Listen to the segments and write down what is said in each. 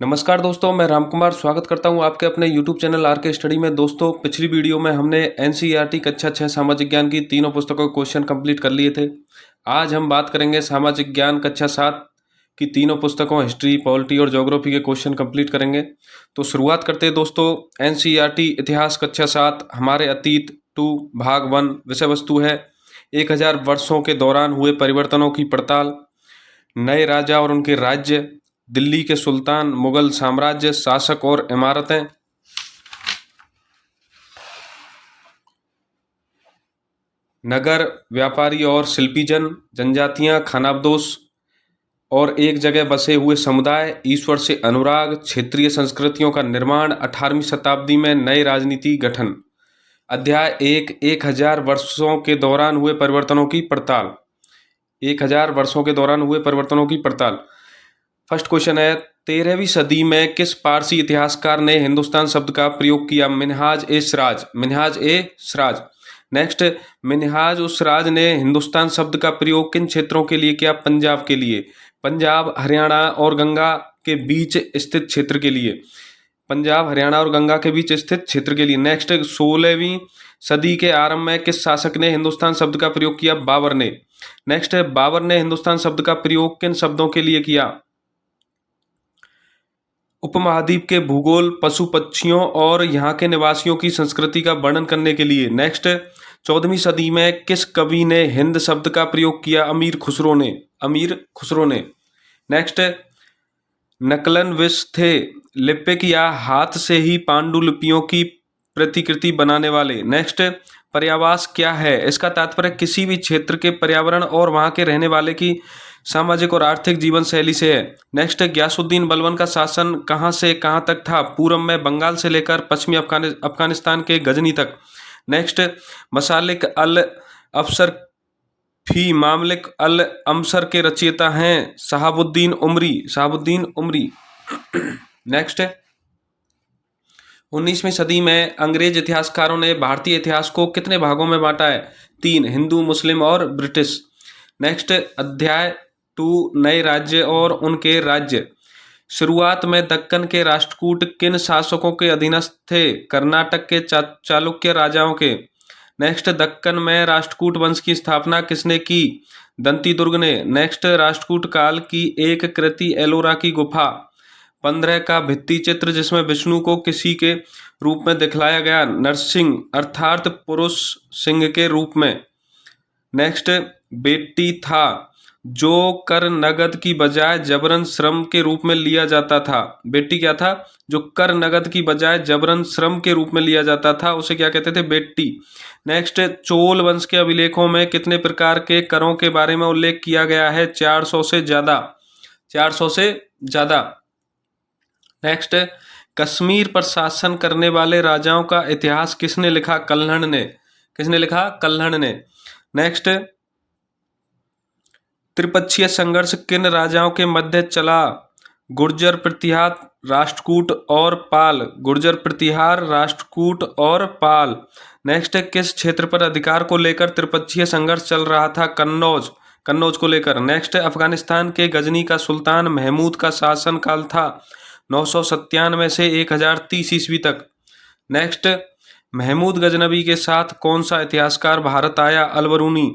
नमस्कार दोस्तों, मैं रामकुमार स्वागत करता हूं आपके अपने YouTube चैनल आर के स्टडी में। दोस्तों, पिछली वीडियो में हमने एनसीईआरटी कक्षा 6 सामाजिक ज्ञान की तीनों पुस्तकों के क्वेश्चन कंप्लीट कर लिए थे। आज हम बात करेंगे सामाजिक ज्ञान कक्षा 7 की तीनों पुस्तकों हिस्ट्री, पॉलिटी और ज्योग्राफी के क्वेश्चन कंप्लीट करेंगे। तो शुरुआत करते हैं दोस्तों। एनसीईआरटी इतिहास कक्षा 7 हमारे अतीत 2 भाग 1 विषय वस्तु है 1000 वर्षों के दौरान हुए परिवर्तनों की पड़ताल, नए राजा और उनके राज्य, दिल्ली के सुल्तान, मुगल साम्राज्य, शासक और इमारतें, नगर, व्यापारी और शिल्पीजन, जनजातियां, खानाबदोश और एक जगह बसे हुए समुदाय, ईश्वर से अनुराग, क्षेत्रीय संस्कृतियों का निर्माण, 18वीं शताब्दी में नए राजनीति गठन। अध्याय 1 1000 वर्षों के दौरान हुए परिवर्तनों की पड़ताल। 1000 वर्षों के दौरान हुए परिवर्तनों की पड़ताल। फर्स्ट क्वेश्चन है, 13वीं सदी में किस पारसी इतिहासकार ने हिंदुस्तान शब्द का प्रयोग किया? मिन्हाज ए सिराज। मिन्हाज ए सिराज। नेक्स्ट, मिन्हाज उस सिराज ने हिंदुस्तान शब्द का प्रयोग किन क्षेत्रों के लिए किया? पंजाब के लिए। पंजाब, हरियाणा और गंगा के बीच स्थित क्षेत्र के लिए। पंजाब, हरियाणा और गंगा के बीच स्थित क्षेत्र के लिए। नेक्स्ट, 16वीं सदी के आरंभ में किस शासक ने हिंदुस्तान शब्द का प्रयोग किया? बाबर ने। नेक्स्ट, बाबर ने हिंदुस्तान शब्द का प्रयोग किन शब्दों के लिए किया? उपमहाद्वीप के भूगोल, पशु पक्षियों और यहाँ के निवासियों की संस्कृति का वर्णन करने के लिए। नेक्स्ट, 14वीं सदी में किस कवि ने हिंद शब्द का प्रयोग किया? अमीर खुसरो ने। अमीर खुसरो ने। नेक्स्ट, नकलन विश थे लिपिक या हाथ से ही पांडुलिपियों की प्रतिकृति बनाने वाले। नेक्स्ट, पर्यावास क्या है? इसका तात्पर्य किसी भी क्षेत्र के पर्यावरण और वहाँ के रहने वाले की सामाजिक और आर्थिक जीवन शैली से है। नेक्स्ट, ग्यासुद्दीन बलबन का शासन कहाँ से कहाँ तक था? पूर्व में बंगाल से लेकर पश्चिमी अफगानिस्तान के गजनी तक। नेक्स्ट, मसालिक अल अफसर फी मामलिक अल अमसर के रचयिता हैं शहाबुद्दीन उमरी। शहाबुद्दीन उमरी। नेक्स्ट, 19वीं सदी में अंग्रेज इतिहासकारों ने भारतीय इतिहास को कितने भागों में बांटा है? 3, हिंदू, मुस्लिम और ब्रिटिश। नेक्स्ट, अध्याय 2 नए राज्य और उनके राज्य। शुरुआत में दक्कन के राष्ट्रकूट किन शासकों के अधीनस्थ थे? कर्नाटक के चालुक्य राजाओं के। नेक्स्ट, दक्कन में राष्ट्रकूट वंश की स्थापना किसने की? दंती दुर्ग ने। नेक्स्ट, राष्ट्रकूट काल की एक कृति एलोरा की गुफा। 15 का भित्ति चित्र जिसमें विष्णु को किसी के रूप में दिखलाया गया? नरसिंह अर्थात पुरुष सिंह के रूप में। नेक्स्ट, बेटी था जो कर नगद की बजाय जबरन श्रम के रूप में लिया जाता था। बेटी क्या था? जो कर नगद की बजाय जबरन श्रम के रूप में लिया जाता था, उसे क्या कहते थे? बेटी। नेक्स्ट, चोल वंश के अभिलेखों में कितने प्रकार के करों के बारे में उल्लेख किया गया है? 400 से ज्यादा। 400 से ज्यादा। नेक्स्ट, कश्मीर पर शासन करने वाले राजाओं का इतिहास किसने लिखा? कल्हण ने। किसने लिखा? कल्हण ने। नेक्स्ट, त्रिपक्षीय संघर्ष किन राजाओं के मध्य चला? गुर्जर प्रतिहार, राष्ट्रकूट और पाल। गुर्जर प्रतिहार, राष्ट्रकूट और पाल। नेक्स्ट, किस क्षेत्र पर अधिकार को लेकर त्रिपक्षीय संघर्ष चल रहा था? कन्नौज। कन्नौज को लेकर। नेक्स्ट, अफगानिस्तान के गजनी का सुल्तान महमूद का शासन काल था 997 से 1030 ईस्वी तक। नेक्स्ट, महमूद गजनबी के साथ कौन सा इतिहासकार भारत आया? अलबरूनी।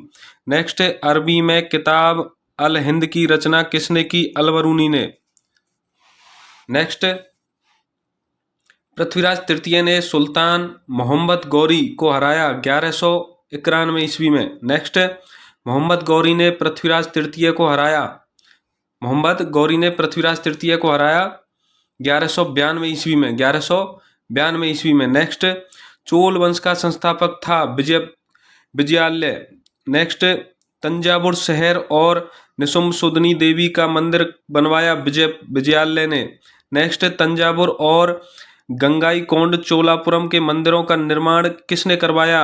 नेक्स्ट, अरबी में किताब अल हिंद की रचना किसने की? अलबरूनी ने। नेक्स्ट, पृथ्वीराज तृतीय ने सुल्तान मोहम्मद गौरी को हराया 1191 ईस्वी में। नेक्स्ट, मोहम्मद गौरी ने पृथ्वीराज तृतीय को हराया। मोहम्मद गौरी ने पृथ्वीराज तृतीय को हराया 1192 ईस्वी में। 1192 ईस्वी में। नेक्स्ट, चोल वंश का संस्थापक था विजयालय। नेक्स्ट, तंजावुर शहर और निशुम्भसुदनी देवी का मंदिर बनवाया विजयालय ने। नेक्स्ट, तंजावुर और गंगाईकोंड चोलापुरम के मंदिरों का निर्माण किसने करवाया?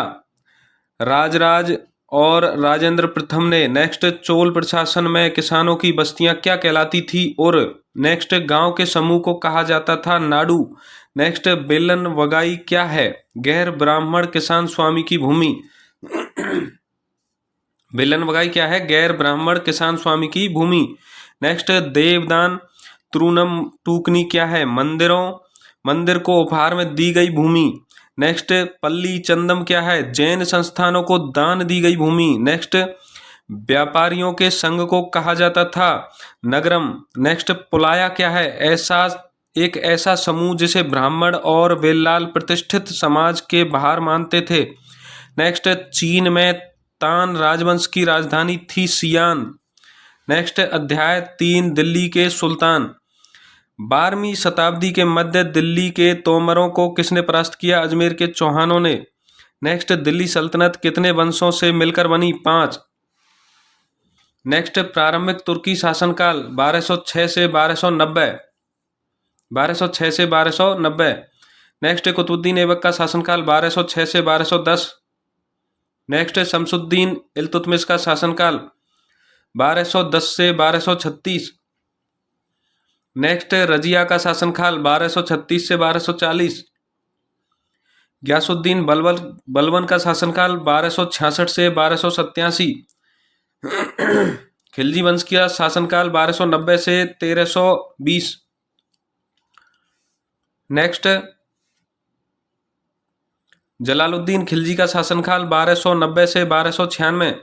राजराज और राजेंद्र प्रथम ने। नेक्स्ट, चोल प्रशासन में किसानों की बस्तियां क्या कहलाती थी? और नेक्स्ट, गांव के समूह को कहा जाता था नाडू। नेक्स्ट, बेलन वगाई क्या है? गैर ब्राह्मण किसान स्वामी की भूमि। बेलन वगाई क्या है? गैर ब्राह्मण किसान स्वामी की भूमि। नेक्स्ट, देवदान त्रुनम टूकनी क्या है? मंदिर को उपहार में दी गई भूमि। नेक्स्ट पल्ली चंदम क्या है? जैन संस्थानों को दान दी गई भूमि। नेक्स्ट व्यापारियों के संघ को कहा जाता था नगरम। नेक्स्ट पुलाया क्या है? एक ऐसा समूह जिसे ब्राह्मण और वेल्लाल प्रतिष्ठित समाज के बाहर मानते थे। नेक्स्ट चीन में तान राजवंश की राजधानी थी सियान। नेक्स्ट अध्याय 3 दिल्ली के सुल्तान। 12वीं शताब्दी के मध्य दिल्ली के तोमरों को किसने परास्त किया? अजमेर के चौहानों ने। नेक्स्ट दिल्ली सल्तनत कितने वंशों से मिलकर बनी? 5। नेक्स्ट प्रारंभिक तुर्की शासनकाल 1206 से 1290। 1206 से 1290। नेक्स्ट कुतुबुद्दीन ऐबक का शासनकाल 1206 से 1210। नेक्स्ट शमसुद्दीन इल्तुतमिश का शासनकाल 1210 से 1236। नेक्स्ट रजिया का शासनकाल 1236 से 1240। गयासुद्दीन बलबन का शासनकाल 1266 से 1287। खिलजी वंश का शासनकाल 1290 से 1320। नेक्स्ट जलालुद्दीन खिलजी का शासनकाल 1290 से 1296।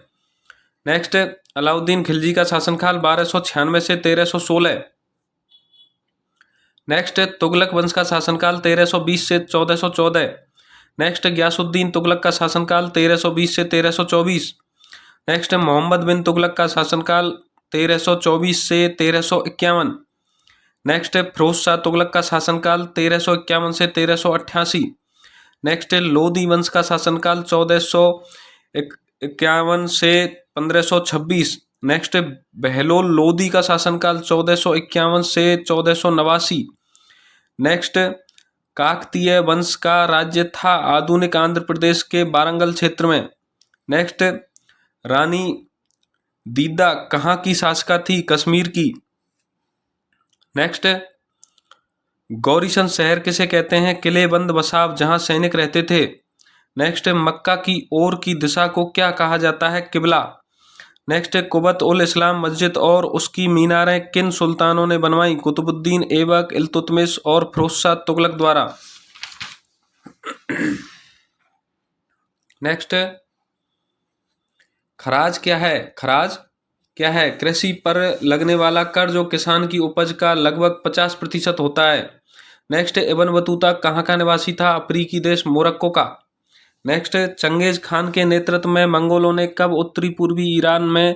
नेक्स्ट अलाउद्दीन खिलजी का शासनकाल 1296 से 1316। नेक्स्ट तुगलक वंश का शासनकाल 1320 से 1414। नेक्स्ट गयासुद्दीन तुगलक का शासनकाल 1320 से 1324। नेक्स्ट मोहम्मद बिन तुगलक का शासनकाल 1324 से 1351। नेक्स्ट फिरोज शाह तुगलक का शासनकाल 1351 से 1388। नेक्स्ट लोदी वंश का शासनकाल 1451 से 1526। नेक्स्ट बहलोल लोदी का शासनकाल 1451 से 1489। नेक्स्ट काकतीय वंश का राज्य था आधुनिक आंध्र प्रदेश के वारंगल क्षेत्र में। नेक्स्ट रानी दीदा कहाँ की शासका थी? कश्मीर की। नेक्स्ट गौरीशन शहर किसे कहते हैं? किलेबंद बसाव जहां सैनिक रहते थे। नेक्स्ट मक्का की ओर की दिशा को क्या कहा जाता है? किबला। नेक्स्ट कुबत उल इस्लाम मस्जिद और उसकी मीनारें किन सुल्तानों ने बनवाई? कुतुबुद्दीन ऐबक, इल्तुतमिश और फिरोज शाह तुगलक द्वारा। नेक्स्ट खराज क्या है? खराज क्या है? कृषि पर लगने वाला कर जो किसान की उपज का लगभग 50% होता है। नेक्स्ट इब्न बतूता कहाँ का निवासी था? अफ्रीकी देश मोरक्को का। नेक्स्ट चंगेज खान के नेतृत्व में मंगोलों ने कब उत्तरी पूर्वी ईरान में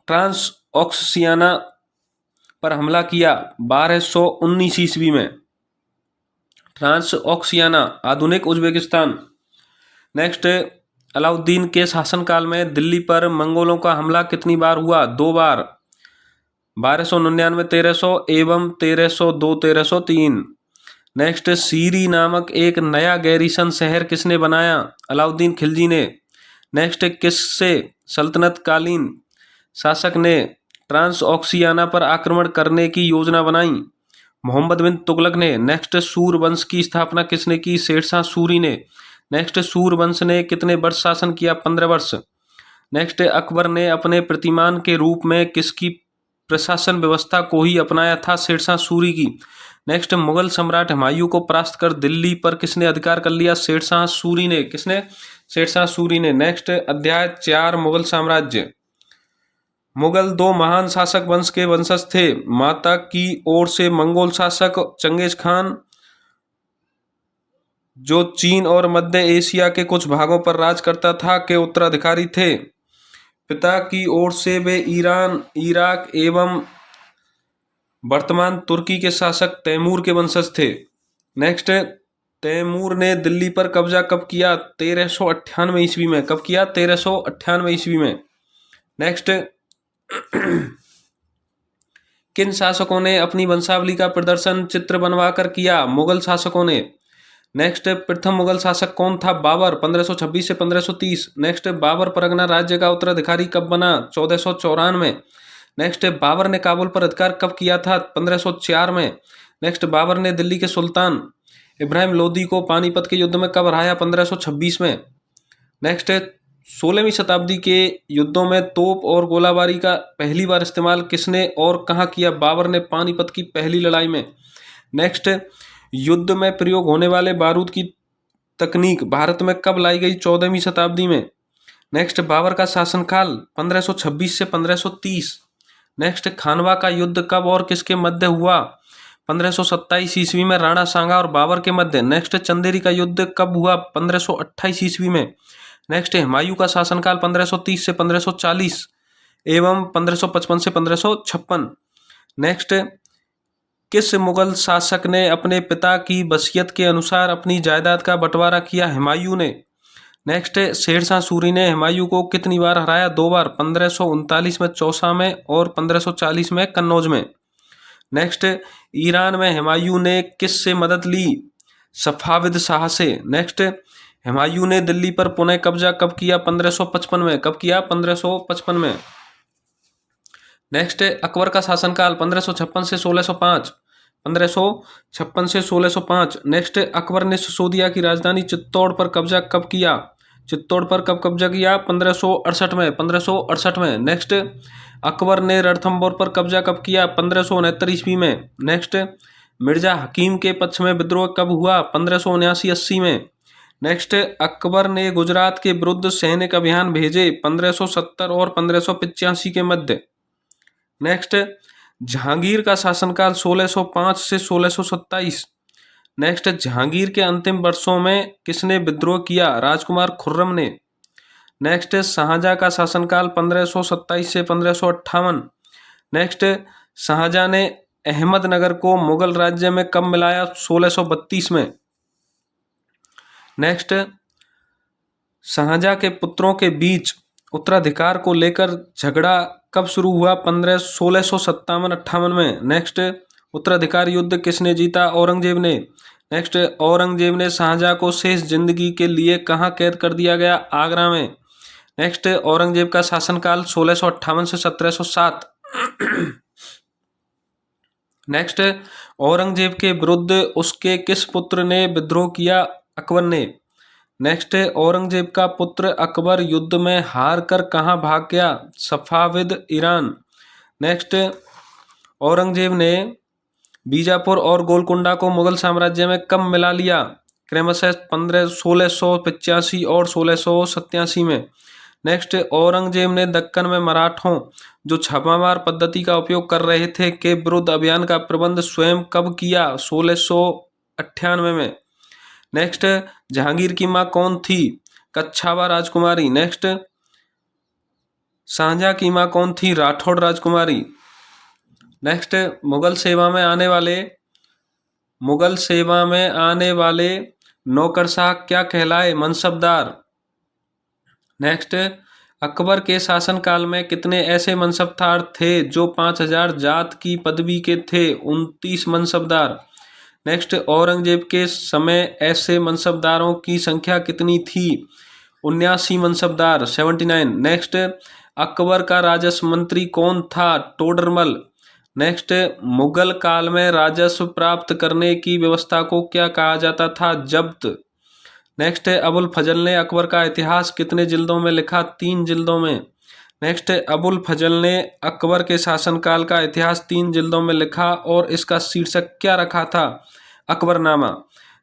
ट्रांस ऑक्सियाना पर हमला किया? 1219 ईस्वी में। ट्रांस ऑक्सियाना आधुनिक उज्बेकिस्तान। नेक्स्ट अलाउद्दीन के शासनकाल में दिल्ली पर मंगोलों का हमला कितनी बार हुआ? 2 बार। 1299 1300 एवं 1302 1303। नेक्स्ट सीरी नामक एक नया गैरीसन शहर किसने बनाया? अलाउद्दीन खिलजी ने। नेक्स्ट किससे सल्तनत कालीन शासक ने ट्रांस ऑक्सियाना पर आक्रमण करने की योजना बनाई? मोहम्मद बिन तुगलक ने। नेक्स्ट सूर वंश की स्थापना किसने की? शेरशाह सूरी ने। नेक्स्ट सूर वंश ने कितने वर्ष शासन किया? 15 वर्ष। नेक्स्ट अकबर ने अपने प्रतिमान के रूप में किसकी प्रशासन व्यवस्था को ही अपनाया था? शेरशाह सूरी की। नेक्स्ट मुगल सम्राट हुमायूं को परास्त कर दिल्ली पर किसने अधिकार कर लिया? शेरशाह सूरी ने। किसने? शेरशाह सूरी ने। नेक्स्ट अध्याय 4 मुगल साम्राज्य। मुगल 2 महान शासक वंश के वंशज थे। माता की ओर से मंगोल शासक चंगेज खान जो चीन और मध्य एशिया के कुछ भागों पर राज करता था के उत्तराधिकारी थे। पिता की ओर से वे ईरान, इराक एवं वर्तमान तुर्की के शासक तैमूर के वंशज थे। नेक्स्ट तैमूर ने दिल्ली पर कब्जा कब किया? 1398 ईस्वी में। कब किया? 1398 ईस्वी में। नेक्स्ट किन शासकों ने अपनी वंशावली का प्रदर्शन चित्र बनवाकर किया? मुगल शासकों ने। नेक्स्ट प्रथम मुगल शासक कौन था? बाबर, 1526 से 1530। नेक्स्ट बाबर परगना राज्य का उत्तराधिकारी कब बना? 1494। नेक्स्ट बाबर ने काबुल पर अधिकार कब किया था? 1504 में। नेक्स्ट बाबर ने दिल्ली के सुल्तान इब्राहिम लोदी को पानीपत के युद्ध में कब हराया? 1526 में। नेक्स्ट 16वीं शताब्दी के युद्धों में तोप और गोलाबारी का पहली बार इस्तेमाल किसने और कहाँ किया? बाबर ने पानीपत की पहली लड़ाई में। नेक्स्ट, युद्ध में प्रयोग होने वाले बारूद की तकनीक भारत में कब लाई गई? 14वीं शताब्दी में। नेक्स्ट, बाबर का शासनकाल 1526 से 1530। नेक्स्ट, खानवा का युद्ध कब और किसके मध्य हुआ? 1527 ईस्वी में राणा सांगा और बाबर के मध्य। नेक्स्ट, चंदेरी का युद्ध कब हुआ? 1528 ईस्वी में। नेक्स्ट, हुमायूं का शासनकाल 1530 से 1540 एवं 1555 से 1556। नेक्स्ट, किस मुगल शासक ने अपने पिता की वसीयत के अनुसार अपनी जायदाद का बंटवारा किया? हुमायूं ने। नेक्स्ट, शेरशाह सूरी ने हुमायूं को कितनी बार हराया? 2 बार, 1539 में चौसा में और 1540 में कन्नौज में। नेक्स्ट, ईरान में हुमायूं ने किससे मदद ली? सफाविद शाह से। नेक्स्ट, हुमायूं ने दिल्ली पर पुनः कब्जा कब किया? 1555 में। कब किया? 1555 में। नेक्स्ट, अकबर का शासनकाल 1556 से 1605। 1556 से 1605। नेक्स्ट, अकबर ने सिसोदिया की राजधानी चित्तौड़ पर कब्जा कब किया? चित्तौड़ पर कब कब्जा किया? 1568 में। 1568 में। नेक्स्ट, अकबर ने रणथंभौर पर कब्जा कब किया? 1569 ईस्वी में। नेक्स्ट, मिर्जा हकीम के पक्ष में विद्रोह कब हुआ? 1579-80 में। नेक्स्ट, अकबर ने गुजरात के विरुद्ध सैनिक अभियान भेजे 1570 और 1585 के मध्य। नेक्स्ट, जहांगीर का शासनकाल 1605 से 1627। नेक्स्ट, जहांगीर के अंतिम वर्षों में किसने विद्रोह किया? राजकुमार खुर्रम ने। नेक्स्ट, शाहजहां का शासनकाल 1527 से 1558। नेक्स्ट, शाहजहां ने अहमदनगर को मुगल राज्य में कब मिलाया? 1632 में। नेक्स्ट, शाहजहां के पुत्रों के बीच उत्तराधिकार को लेकर झगड़ा कब शुरू हुआ? 1657-58 में। नेक्स्ट, उत्तराधिकार युद्ध किसने जीता? औरंगजेब ने। नेक्स्ट, औरंगजेब ने शाहजहां को शेष जिंदगी के लिए कहाँ कैद कर दिया गया? आगरा में। नेक्स्ट, औरंगजेब का शासनकाल 1658 से 1707। नेक्स्ट, औरंगजेब के विरुद्ध उसके किस पुत्र ने विद्रोह किया? अकबर ने। नेक्स्ट, औरंगजेब का पुत्र अकबर युद्ध में हार कर कहाँ भाग गया? Safavid Iran. नेक्स्ट, औरंगजेब ने बीजापुर और गोलकुंडा को मुगल साम्राज्य में कब मिला लिया? क्रमशः 1685 और 1687 में। नेक्स्ट, औरंगजेब ने दक्कन में मराठों जो छापामार पद्धति का उपयोग कर रहे थे के विरुद्ध अभियान का प्रबंध स्वयं कब किया? 1698 में। नेक्स्ट, जहांगीर की मां कौन थी? कच्छावा राजकुमारी। नेक्स्ट, शाहजहां की मां कौन थी? राठौड़ राजकुमारी। नेक्स्ट, मुगल सेवा में आने वाले नौकरशाह क्या कहलाए? मनसबदार। नेक्स्ट, अकबर के शासनकाल में कितने ऐसे मनसबदार थे जो 5000 जात की पदवी के थे? 29 मनसबदार। नेक्स्ट, औरंगजेब के समय ऐसे मनसबदारों की संख्या कितनी थी? 79 मनसबदार, 79। नेक्स्ट, अकबर का राजस्व मंत्री कौन था? टोडरमल। नेक्स्ट, मुगल काल में राजस्व प्राप्त करने की व्यवस्था को क्या कहा जाता था? जब्त। नेक्स्ट, अबुल फजल ने अकबर का इतिहास कितने जिल्दों में लिखा? 3 जिल्दों में। नेक्स्ट, अबुल फजल ने अकबर के शासनकाल का इतिहास 3 जिल्दों में लिखा और इसका शीर्षक क्या रखा था? अकबरनामा।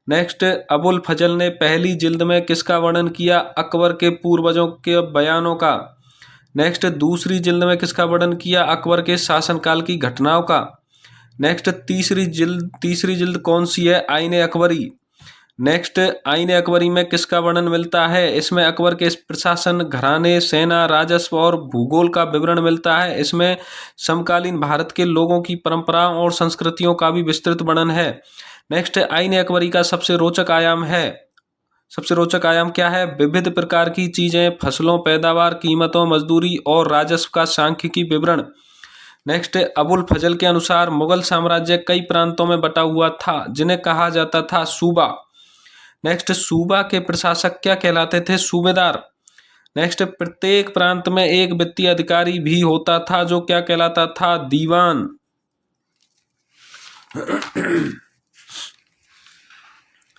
नेक्स्ट, अबुल फजल ने पहली जिल्द में किसका वर्णन किया? अकबर के पूर्वजों के बयानों का। नेक्स्ट, दूसरी जिल्द में किसका वर्णन किया? अकबर के शासनकाल की घटनाओं का। नेक्स्ट, तीसरी जिल्द कौन सी है? आईने अकबरी। नेक्स्ट, आईने अकबरी में किसका वर्णन मिलता है? इसमें अकबर के प्रशासन, घराने, सेना, राजस्व और भूगोल का विवरण मिलता है। इसमें समकालीन भारत के लोगों की परंपराओं और संस्कृतियों का भी विस्तृत वर्णन है। नेक्स्ट, आईने अकबरी का सबसे रोचक आयाम क्या है? विविध प्रकार की चीजें, फसलों, पैदावार, कीमतों, मजदूरी और राजस्व का सांख्यिकी विवरण। नेक्स्ट, अबुल फजल के अनुसार मुगल साम्राज्य कई प्रांतों में बटा हुआ था जिन्हें कहा जाता था सूबा। नेक्स्ट, सूबा के प्रशासक क्या कहलाते थे? सूबेदार। नेक्स्ट, प्रत्येक प्रांत में एक वित्तीय अधिकारी भी होता था जो क्या कहलाता था? दीवान।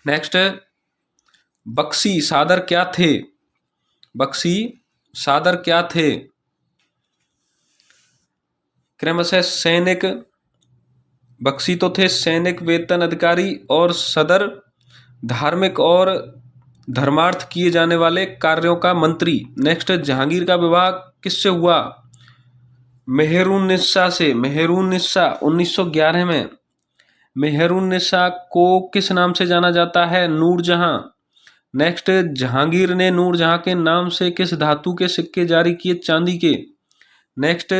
नेक्स्ट, बख्शी सादर क्या थे? बख्शी सादर क्या थे? क्रमशः सैनिक, बख्शी तो थे सैनिक वेतन अधिकारी, और सदर धार्मिक और धर्मार्थ किए जाने वाले कार्यों का मंत्री। नेक्स्ट, जहांगीर का विवाह किससे हुआ? मेहरुन्निसा से। मेहरुन्निसा 1911 में। मेहरुन्निसा को किस नाम से जाना जाता है? नूरजहां। नेक्स्ट, जहांगीर ने नूरजहां के नाम से किस धातु के सिक्के जारी किए? चांदी के। नेक्स्ट,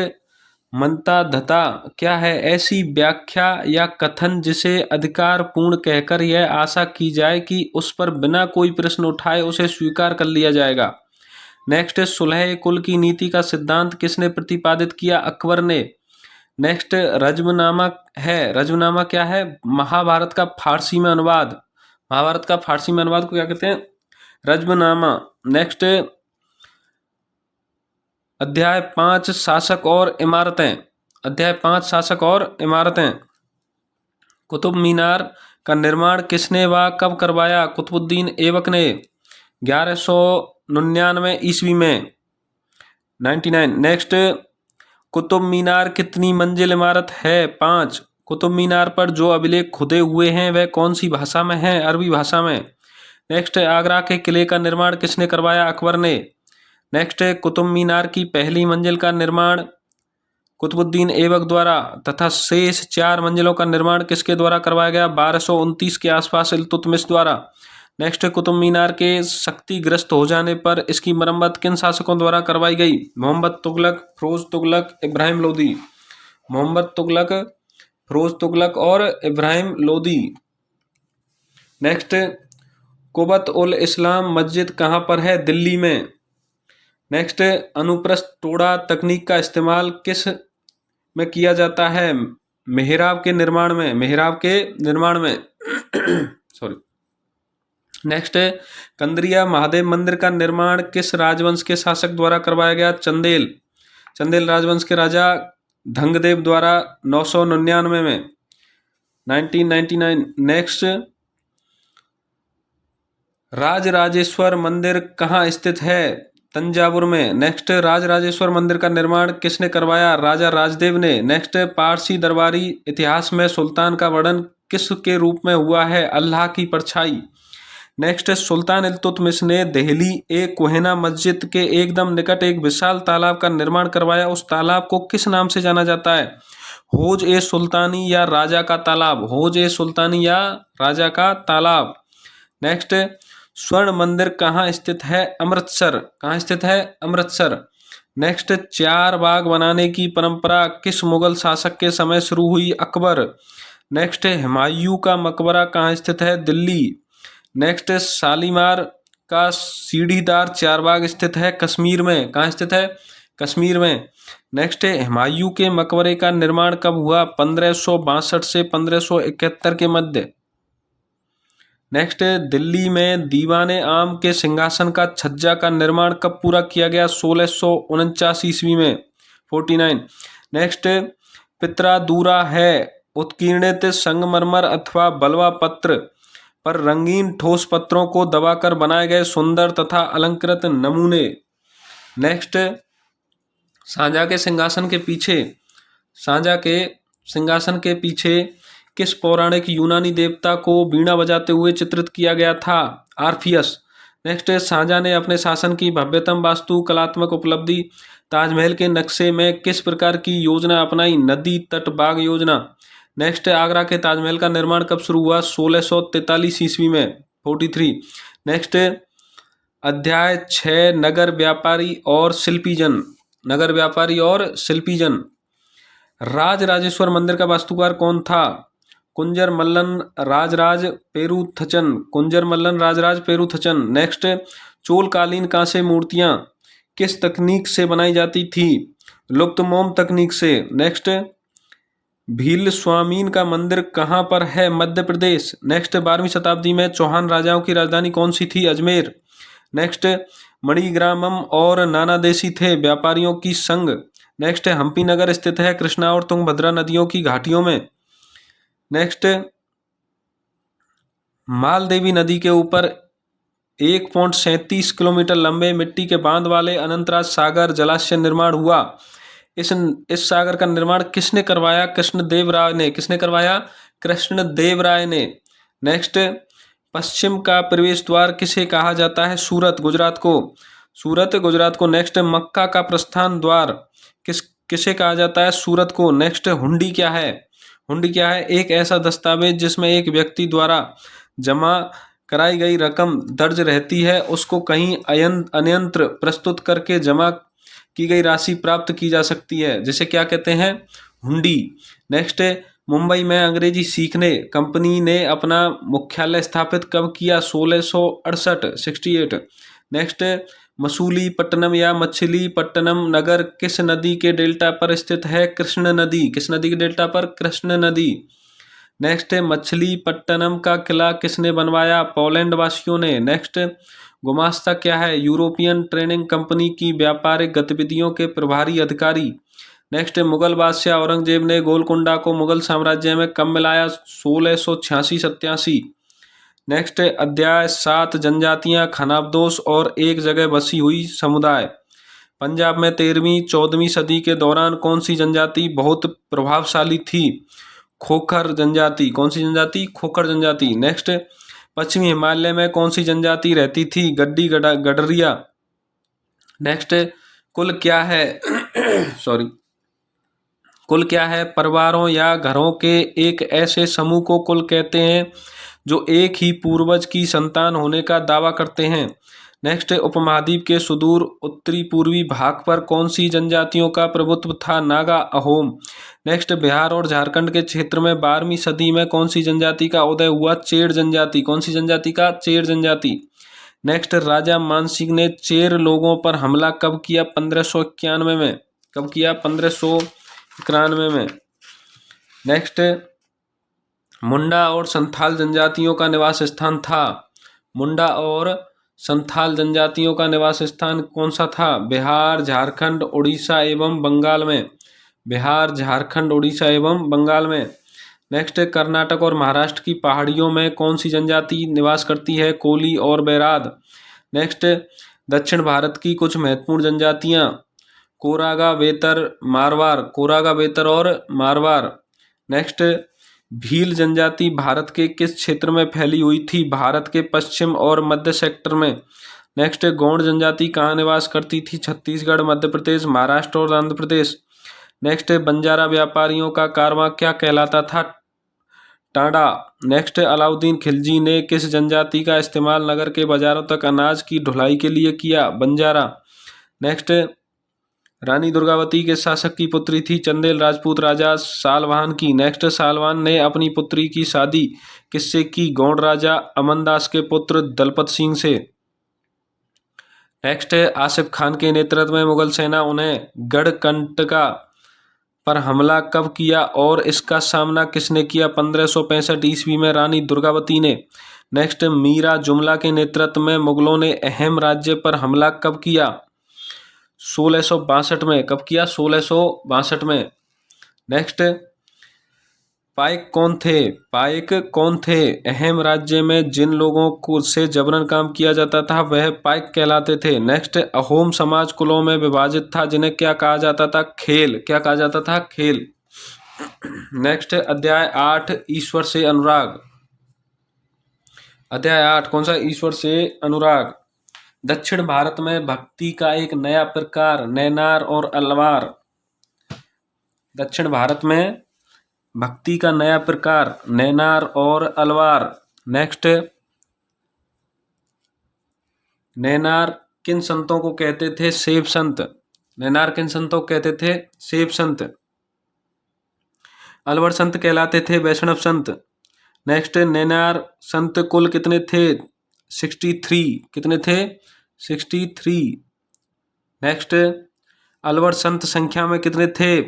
मंता धता क्या है? ऐसी व्याख्या या कथन जिसे अधिकारपूर्ण कहकर यह आशा की जाए कि उस पर बिना कोई प्रश्न उठाए उसे स्वीकार कर लिया जाएगा। नेक्स्ट, सुलह कुल की नीति का सिद्धांत किसने प्रतिपादित किया? अकबर ने। नेक्स्ट, रज्मनामा है। रज्मनामा क्या है? महाभारत का फारसी में अनुवाद। महाभारत का फारसी में अनुवाद को क्या कहते हैं? रज्मनामा। नेक्स्ट, अध्याय 5 शासक और इमारतें। अध्याय 5 शासक और इमारतें। कुतुब मीनार का निर्माण किसने व कब करवाया? कुतुबुद्दीन ऐबक ने 1199 ईस्वी में, 99। नेक्स्ट, कुतुब मीनार कितनी मंजिल इमारत है? 5। कुतुब मीनार पर जो अभिलेख खुदे हुए हैं वह कौन सी भाषा में है? अरबी भाषा में। नेक्स्ट, आगरा के किले का निर्माण किसने करवाया? अकबर ने। नेक्स्ट, कुतुब मीनार की पहली मंजिल का निर्माण कुतुबुद्दीन ऐबक द्वारा तथा शेष 4 मंजिलों का निर्माण किसके द्वारा करवाया गया? 1229 के आसपास इल्तुतमिश द्वारा। नेक्स्ट, कुतुब मीनार के क्षतिग्रस्त हो जाने पर इसकी मरम्मत किन शासकों द्वारा करवाई गई? मोहम्मद तुगलक, फिरोज तुगलक, इब्राहिम लोदी। मोहम्मद तुगलक, फिरोज तुगलक और इब्राहिम लोदी। नेक्स्ट, कुबत उल इस्लाम मस्जिद कहाँ पर है? दिल्ली में। नेक्स्ट, अनुप्रस्थ टोड़ा तकनीक का इस्तेमाल किस में किया जाता है? मेहराब के निर्माण में। मेहराब के निर्माण में सॉरी। नेक्स्ट, कंदरिया महादेव मंदिर का निर्माण किस राजवंश के शासक द्वारा करवाया गया? चंदेल। चंदेल राजवंश के राजा धंगदेव द्वारा 999 में, 1999। नेक्स्ट, राजराजेश्वर मंदिर कहाँ स्थित है? तंजावुर में। नेक्स्ट, राजराजेश्वर मंदिर का निर्माण किसने करवाया? राजा राजदेव ने। नेक्स्ट, पारसी दरबारी इतिहास में सुल्तान का वर्णन किस के रूप में हुआ है? अल्लाह की परछाई। नेक्स्ट, सुल्तान इल्तुतमिश ने दिल्ली ए कोहिना मस्जिद के एकदम निकट एक विशाल तालाब का निर्माण करवाया। उस तालाब को किस नाम से जाना जाता है? होज ए सुल्तानी या राजा का तालाब। होज ए सुल्तानी या राजा का तालाब। नेक्स्ट, स्वर्ण मंदिर कहाँ स्थित है? अमृतसर। कहाँ स्थित है? अमृतसर। नेक्स्ट, 4 बाग बनाने की परंपरा किस मुगल शासक के समय शुरू हुई? अकबर। नेक्स्ट, हुमायूं का मकबरा कहाँ स्थित है? दिल्ली। नेक्स्ट, शालीमार का सीढ़ीदार 4 बाग स्थित है कश्मीर में। कहाँ स्थित है? कश्मीर में। नेक्स्ट, हुमायूं के मकबरे का निर्माण कब हुआ? 1562 से 1571 के मध्य। नेक्स्ट, दिल्ली में दीवाने आम के सिंहासन का छज्जा का निर्माण कब पूरा किया गया? 1649 ईस्वी में, 49। नेक्स्ट, पित्रादूरा है उत्कीर्णित संगमरमर अथवा बलवा पत्र पर रंगीन ठोस पत्रों को दबाकर बनाए गए सुंदर तथा अलंकृत नमूने। नेक्स्ट, सांझा के सिंहासन के पीछे किस पौराणिक यूनानी देवता को वीणा बजाते हुए चित्रित किया गया था? आर्फियस। नेक्स्ट, शाहजहां ने अपने शासन की भव्यतम वास्तु कलात्मक उपलब्धि ताजमहल के नक्शे में किस प्रकार की योजना अपनाई? नदी तट बाग योजना। नेक्स्ट, आगरा के ताजमहल का निर्माण कब शुरू हुआ? 1643 ईस्वी में, 43। नेक्स्ट, अध्याय 6 नगर व्यापारी और शिल्पीजन। नगर व्यापारी और शिल्पीजन। राजराजेश्वर मंदिर का वास्तुकार कौन था? कुंजर मल्लन राजराज पेरुथचन। कुंजर मल्लन राजराज पेरुथचन। नेक्स्ट, चोलकालीन कांस्य मूर्तियां किस तकनीक से बनाई जाती थी? लुप्त मोम तकनीक से। नेक्स्ट, भील स्वामीन का मंदिर कहाँ पर है? मध्य प्रदेश। नेक्स्ट, 12वीं शताब्दी में चौहान राजाओं की राजधानी कौन सी थी? अजमेर। नेक्स्ट, मणिग्रामम और नानादेशी थे व्यापारियों की संघ। नेक्स्ट, हम्पी नगर स्थित है कृष्णा और तुंगभद्रा नदियों की घाटियों में। नेक्स्ट, मालदेवी नदी के ऊपर 1.37 किलोमीटर लंबे मिट्टी के बांध वाले अनंतराज सागर जलाशय निर्माण हुआ। इस सागर का निर्माण किसने करवाया? कृष्णदेव राय ने। किसने करवाया? कृष्णदेव राय ने। नेक्स्ट, पश्चिम का प्रवेश द्वार किसे कहा जाता है? सूरत, गुजरात को। सूरत, गुजरात को। नेक्स्ट, मक्का का प्रस्थान द्वार किसे कहा जाता है? सूरत को। नेक्स्ट, हुंडी क्या है? हुंडी क्या है? एक ऐसा दस्तावेज जिसमें एक व्यक्ति द्वारा जमा कराई गई रकम दर्ज रहती है, उसको कहीं अन्यत्र प्रस्तुत करके जमा की गई राशि प्राप्त की जा सकती है, जिसे क्या कहते हैं? हुंडी। नेक्स्ट, मुंबई में अंग्रेजी सीखने कंपनी ने अपना मुख्यालय स्थापित कब किया? 1668। नेक्स्ट, मसूलीपट्टनम या मछलीपट्टनम नगर किस नदी के डेल्टा पर स्थित है? कृष्ण नदी। किस नदी के डेल्टा पर? कृष्ण नदी। नेक्स्ट, मछलीपट्टनम का किला किसने बनवाया? पोलैंड वासियों ने। नेक्स्ट, गुमास्ता क्या है? यूरोपियन ट्रेनिंग कंपनी की व्यापारिक गतिविधियों के प्रभारी अधिकारी। नेक्स्ट, मुगल बादशाह औरंगजेब ने गोलकुंडा को मुगल साम्राज्य में कब मिलाया? 1686-87। नेक्स्ट, अध्याय 7 जनजातियां, खानाबदोश और एक जगह बसी हुई समुदाय। पंजाब में 13वीं-14वीं सदी के दौरान कौन सी जनजाति बहुत प्रभावशाली थी? खोखर जनजाति। कौन सी जनजाति? खोखर जनजाति। नेक्स्ट, पश्चिमी हिमालय में कौन सी जनजाति रहती थी? गड्डी गडरिया। नेक्स्ट, कुल क्या है? सॉरी, कुल क्या है? परिवारों या घरों के एक ऐसे समूह को कुल कहते हैं जो एक ही पूर्वज की संतान होने का दावा करते हैं। नेक्स्ट, उपमहाद्वीप के सुदूर उत्तरी पूर्वी भाग पर कौन सी जनजातियों का प्रभुत्व था? नागा, अहोम। नेक्स्ट, बिहार और झारखंड के क्षेत्र में 12वीं सदी में कौन सी जनजाति का उदय हुआ? चेर जनजाति। कौन सी जनजाति का? चेर जनजाति। नेक्स्ट, राजा मानसिंह ने चेर लोगों पर हमला कब किया? 1591 में। कब किया? 1591 में। नेक्स्ट, मुंडा और संथाल जनजातियों का निवास स्थान था। मुंडा और संथाल जनजातियों का निवास स्थान कौन सा था? बिहार, झारखंड, उड़ीसा एवं बंगाल में। बिहार, झारखंड, उड़ीसा एवं बंगाल में। नेक्स्ट, कर्नाटक और महाराष्ट्र की पहाड़ियों में कौन सी जनजाति निवास करती है? कोली और बैराद। नेक्स्ट, दक्षिण भारत की कुछ महत्वपूर्ण जनजातियां। कोरागा, बेतर, मारवाड़। कोरागा, बेतर और मारवाड़। नेक्स्ट, भील जनजाति भारत के किस क्षेत्र में फैली हुई थी? भारत के पश्चिम और मध्य सेक्टर में। नेक्स्ट, गौंड जनजाति कहाँ निवास करती थी? छत्तीसगढ़, मध्य प्रदेश, महाराष्ट्र और आंध्र प्रदेश। नेक्स्ट, बंजारा व्यापारियों का कारवां क्या कहलाता था? टांडा। नेक्स्ट, अलाउद्दीन खिलजी ने किस जनजाति का इस्तेमाल नगर के बाजारों तक अनाज की ढुलाई के लिए किया? बंजारा। नेक्स्ट, रानी दुर्गावती के शासक की पुत्री थी? चंदेल राजपूत राजा सालवान की। नेक्स्ट, सालवान ने अपनी पुत्री की शादी किससे की? गौड़ राजा अमनदास के पुत्र दलपत सिंह से। नेक्स्ट, आसिफ खान के नेतृत्व में मुगल सेना उन्हें गढ़कंटका पर हमला कब किया और इसका सामना किसने किया? 1565 ईस्वी में रानी दुर्गावती ने। नेक्स्ट, मीरा जुमला के नेतृत्व में मुगलों ने अहम राज्य पर हमला कब किया? 1662 में। कब किया? 1662 में। नेक्स्ट, पाइक कौन थे? पाइक कौन थे? अहम राज्य में जिन लोगों को से जबरन काम किया जाता था वह पाइक कहलाते थे। नेक्स्ट, अहोम समाज कुलों में विभाजित था जिन्हें क्या कहा जाता था? खेल। क्या कहा जाता था? खेल। नेक्स्ट, अध्याय 8 ईश्वर से अनुराग। अध्याय 8 कौन सा? ईश्वर से अनुराग। दक्षिण भारत में भक्ति का एक नया प्रकार नैनार और अलवार। दक्षिण भारत में भक्ति का नया प्रकार नैनार और अलवार। नेक्स्ट, नैनार किन संतों को कहते थे? सेव संत। नैनार किन संतों को कहते थे? सेव संत। अलवर संत कहलाते थे वैष्णव संत। नेक्स्ट, नैनार संत कुल कितने थे? 63। कितने थे? 63। नेक्स्ट, अलवर संत संख्या में कितने थे?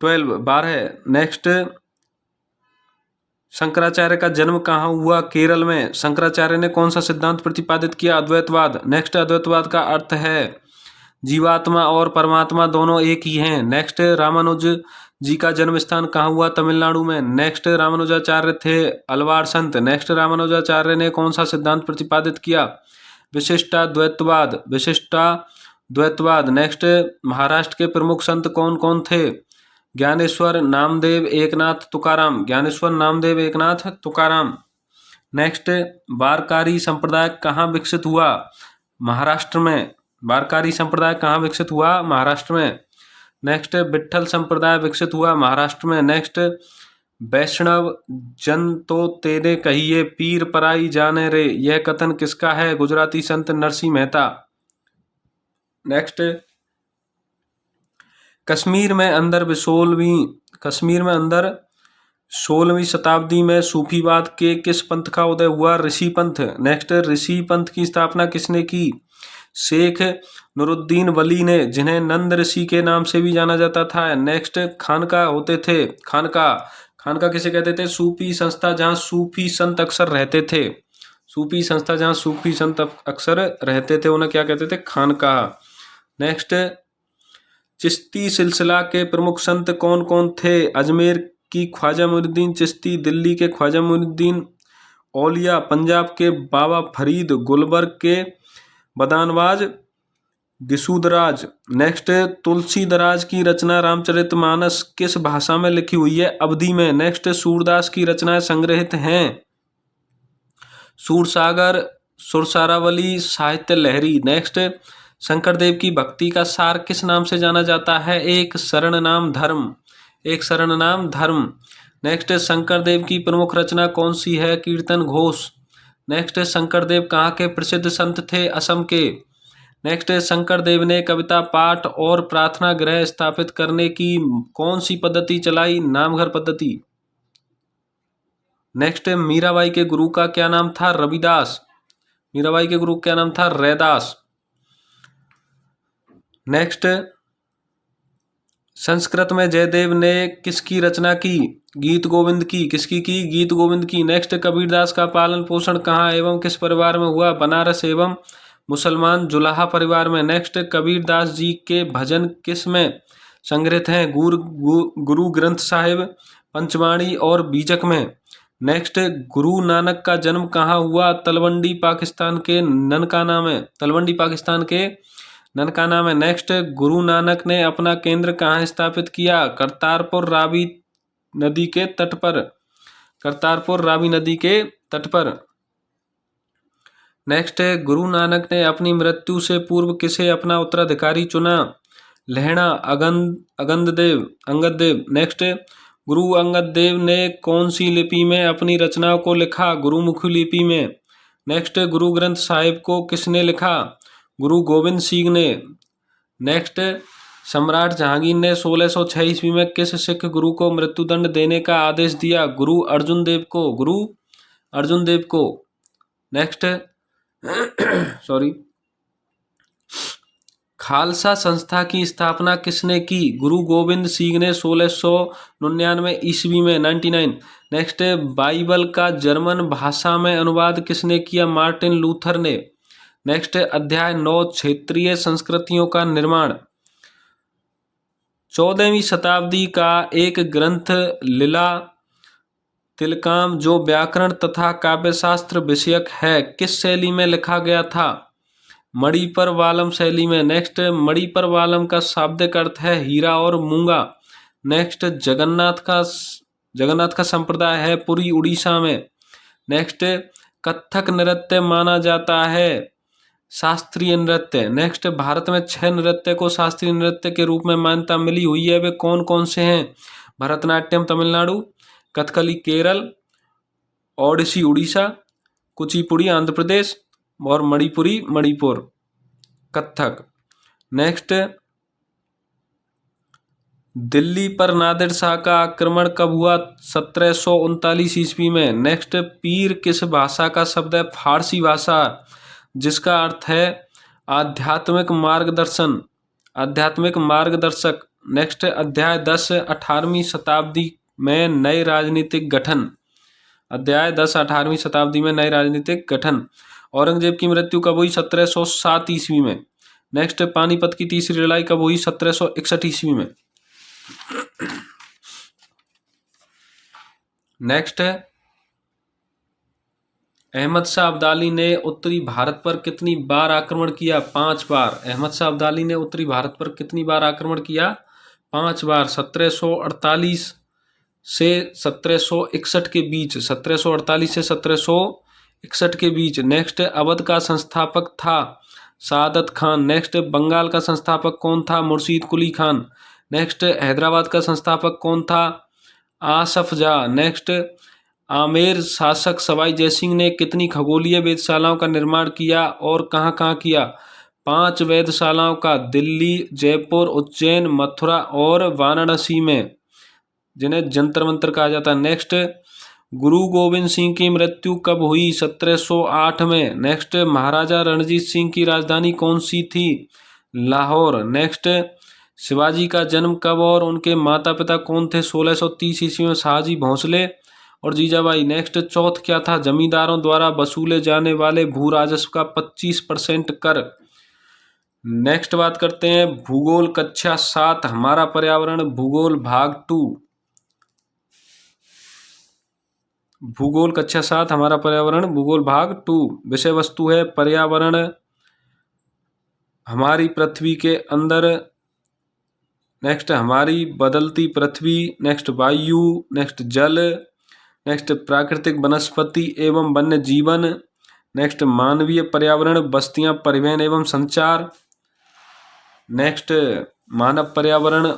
12। नेक्स्ट, शंकराचार्य का जन्म कहाँ हुआ? केरल में। शंकराचार्य ने कौन सा सिद्धांत प्रतिपादित किया? अद्वैतवाद। नेक्स्ट, अद्वैतवाद का अर्थ है जीवात्मा और परमात्मा दोनों एक ही हैं। नेक्स्ट, रामानुज जी का जन्म स्थान कहाँ हुआ? तमिलनाडु में। नेक्स्ट, रामानुजाचार्य थे अलवार संत। नेक्स्ट, रामानुजाचार्य ने कौन सा सिद्धांत प्रतिपादित किया? विशिष्टाद्वैतवाद। विशिष्टाद्वैतवाद। नेक्स्ट, महाराष्ट्र के प्रमुख संत कौन कौन थे? ज्ञानेश्वर, नामदेव, एकनाथ, तुकाराम। ज्ञानेश्वर, नामदेव, एकनाथ, तुकाराम। नेक्स्ट, वारकरी संप्रदाय कहाँ विकसित हुआ? महाराष्ट्र में। वारकरी संप्रदाय कहाँ विकसित हुआ? महाराष्ट्र में। नेक्स्ट, विट्ठल संप्रदाय विकसित हुआ महाराष्ट्र में। नेक्स्ट, वैष्णव जन तो तेरे कहिए, पीर पराई जाने रे, यह कथन किसका है? गुजराती संत नरसिंह मेहता। नेक्स्ट, कश्मीर में अंदर 16वीं शताब्दी में सूफीवाद के किस पंथ का उदय हुआ? ऋषि पंथ। नेक्स्ट, ऋषि पंथ की स्थापना किसने की? शेख नूरुद्दीन वली ने, जिन्हें नंद ऋषि के नाम से भी जाना जाता था। नेक्स्ट, खानका होते थे। खानका किसे कहते थे? सूफी संस्था जहां सूफी संत अक्सर रहते थे। सूफी संस्था जहां सूफी संत अक्सर रहते थे उन्हें क्या कहते थे? खानका। नेक्स्ट, चिश्ती सिलसिला के प्रमुख संत कौन कौन थे? अजमेर की ख्वाजा मोइनुद्दीन चिश्ती, दिल्ली के ख्वाजा मोइनुद्दीन औलिया, पंजाब के बाबा फरीद, गुलबर्ग के बदानवाज गिसूदराज। नेक्स्ट, तुलसीदराज की रचना रामचरितमानस किस भाषा में लिखी हुई है? अवधी में। नेक्स्ट, सूरदास की रचनाएं संग्रहित हैं सूरसागर, सुरसारावली, साहित्य लहरी। नेक्स्ट, शंकरदेव की भक्ति का सार किस नाम से जाना जाता है? एक शरण नाम धर्म। नेक्स्ट, शंकरदेव की प्रमुख रचना कौन सी है? कीर्तन घोष। नेक्स्ट, शंकरदेव कहाँ के प्रसिद्ध संत थे? असम के। नेक्स्ट, शंकरदेव ने कविता पाठ और प्रार्थना गृह स्थापित करने की कौन सी पद्धति चलाई? नामघर पद्धति। नेक्स्ट, मीराबाई के गुरु का क्या नाम था? रविदास। मीराबाई के गुरु का क्या नाम था? रैदास। नेक्स्ट, संस्कृत में जयदेव ने किसकी रचना की? गीत गोविंद की। किसकी की? गीत गोविंद की। नेक्स्ट, कबीरदास का पालन पोषण कहाँ एवं किस परिवार में हुआ? बनारस एवं मुसलमान जुलाहा परिवार में। नेक्स्ट, कबीरदास जी के भजन किस में संग्रहित हैं? गुरु ग्रंथ साहिब, पंचवाणी और बीजक में। नेक्स्ट, गुरु नानक का जन्म कहाँ हुआ? तलवंडी पाकिस्तान के ननकाना में। नेक्स्ट, गुरु नानक ने अपना केंद्र कहाँ स्थापित किया? करतारपुर रावी नदी के तट पर। नेक्स्ट, गुरु नानक ने अपनी मृत्यु से पूर्व किसे अपना उत्तराधिकारी चुना? लहणा अंगद देव। नेक्स्ट, गुरु अंगद देव ने कौन सी लिपि में अपनी रचनाओं को लिखा? गुरुमुखी लिपि में। नेक्स्ट, गुरु ग्रंथ साहिब को किसने लिखा? गुरु गोविंद सिंह ने। नेक्स्ट, सम्राट जहांगीर ने 1606 ईस्वी में किस सिख गुरु को मृत्युदंड देने का आदेश दिया? गुरु अर्जुन देव को। नेक्स्ट, खालसा संस्था की स्थापना किसने की? गुरु गोविंद सिंह ने 1699 ईस्वी में 99। नेक्स्ट, बाइबल का जर्मन भाषा में अनुवाद किसने किया? मार्टिन लूथर ने। नेक्स्ट, अध्याय 9 क्षेत्रीय संस्कृतियों का निर्माण। 14वीं शताब्दी का एक ग्रंथ लीला तिलकाम जो व्याकरण तथा काव्यशास्त्र विषयक है किस शैली में लिखा गया था? मणिपर वालम शैली में। नेक्स्ट, मणिपर वालम का शाब्दिक अर्थ है हीरा और मूंगा। नेक्स्ट, जगन्नाथ का संप्रदाय है पुरी उड़ीसा में। नेक्स्ट, कथक नृत्य माना जाता है शास्त्रीय नृत्य। नेक्स्ट, भारत में 6 नृत्य को शास्त्रीय नृत्य के रूप में मान्यता मिली हुई है, वे कौन कौन से हैं? भरतनाट्यम तमिलनाडु, कथकली केरल, ओडिसी उड़ीसा, कुचिपुड़ी आंध्र प्रदेश और मणिपुरी मणिपुर। कथक। नेक्स्ट, दिल्ली पर नादिर शाह का आक्रमण कब हुआ? 1739 ईस्वी में। नेक्स्ट, पीर किस भाषा का शब्द है? फारसी भाषा, जिसका अर्थ है आध्यात्मिक मार्गदर्शक। नेक्स्ट, अध्याय 10 18वीं शताब्दी में नए राजनीतिक गठन। औरंगजेब की मृत्यु कब हुई? 1707 ईस्वी में। नेक्स्ट, पानीपत की तीसरी लड़ाई कब हुई? 1761 ईस्वी में। नेक्स्ट है अहमद शाह अब्दाली ने उत्तरी भारत पर कितनी बार आक्रमण किया? 5 बार। अहमद शाह अब्दाली ने उत्तरी भारत पर कितनी बार आक्रमण किया? 5 बार। 1748 से 1761 के बीच, 1748 से 1761 के बीच। नेक्स्ट अवध का संस्थापक था सादत खान। नेक्स्ट बंगाल का संस्थापक कौन था? मुर्शीद कुली खान। नेक्स्ट हैदराबाद का संस्थापक कौन था? आसफ जाह। नेक्स्ट आमेर शासक सवाई जयसिंह ने कितनी खगोलीय वेधशालाओं का निर्माण किया और कहाँ कहाँ किया? 5 वेधशालाओं का, दिल्ली, जयपुर, उज्जैन, मथुरा और वाराणसी में, जिन्हें जंतर मंतर कहा जाता है। नेक्स्ट गुरु गोविंद सिंह की मृत्यु कब हुई? 1708 में। नेक्स्ट महाराजा रणजीत सिंह की राजधानी कौन सी थी? लाहौर। नेक्स्ट शिवाजी का जन्म कब और उनके माता पिता कौन थे? 1630 ईस्वी में शाहजी भोंसले और जीजाबाई। नेक्स्ट चौथ क्या था? जमींदारों द्वारा वसूले जाने वाले भू राजस्व का 25% कर। नेक्स्ट बात करते हैं भूगोल कक्षा 7 हमारा पर्यावरण भूगोल भाग 2। भूगोल कक्षा 7 हमारा पर्यावरण भूगोल भाग 2। विषय वस्तु है पर्यावरण हमारी पृथ्वी के अंदर। नेक्स्ट हमारी बदलती पृथ्वी। नेक्स्ट वायु। नेक्स्ट जल। नेक्स्ट प्राकृतिक वनस्पति एवं वन्य जीवन। नेक्स्ट मानवीय पर्यावरण बस्तियां, परिवहन एवं संचार। नेक्स्ट मानव पर्यावरण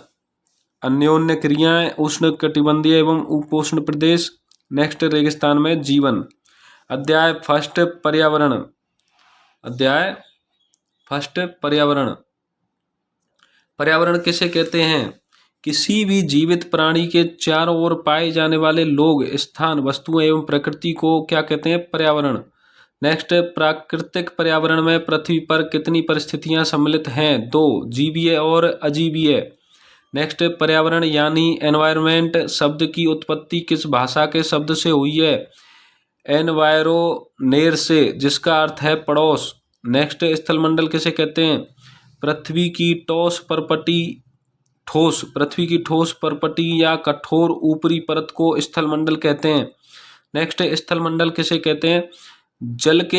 अन्योन्य क्रियाएं, उष्ण कटिबंधीय एवं उपोष्ण प्रदेश। नेक्स्ट रेगिस्तान में जीवन। अध्याय फर्स्ट पर्यावरण। अध्याय फर्स्ट पर्यावरण। पर्यावरण किसे कहते हैं? किसी भी जीवित प्राणी के चारों ओर पाए जाने वाले लोग, स्थान, वस्तुएं एवं प्रकृति को क्या कहते हैं? पर्यावरण। नेक्स्ट प्राकृतिक पर्यावरण में पृथ्वी पर कितनी परिस्थितियां सम्मिलित हैं? 2, जीवीय और अजीवीय। नेक्स्ट पर्यावरण यानी एनवायरमेंट शब्द की उत्पत्ति किस भाषा के शब्द से हुई है? एनवायरोनेर से, जिसका अर्थ है पड़ोस। नेक्स्ट स्थलमंडल किसे कहते हैं? पृथ्वी की ठोस परपटी या कठोर ऊपरी परत को स्थलमंडल कहते हैं। नेक्स्ट स्थलमंडल किसे कहते हैं? जलमंडल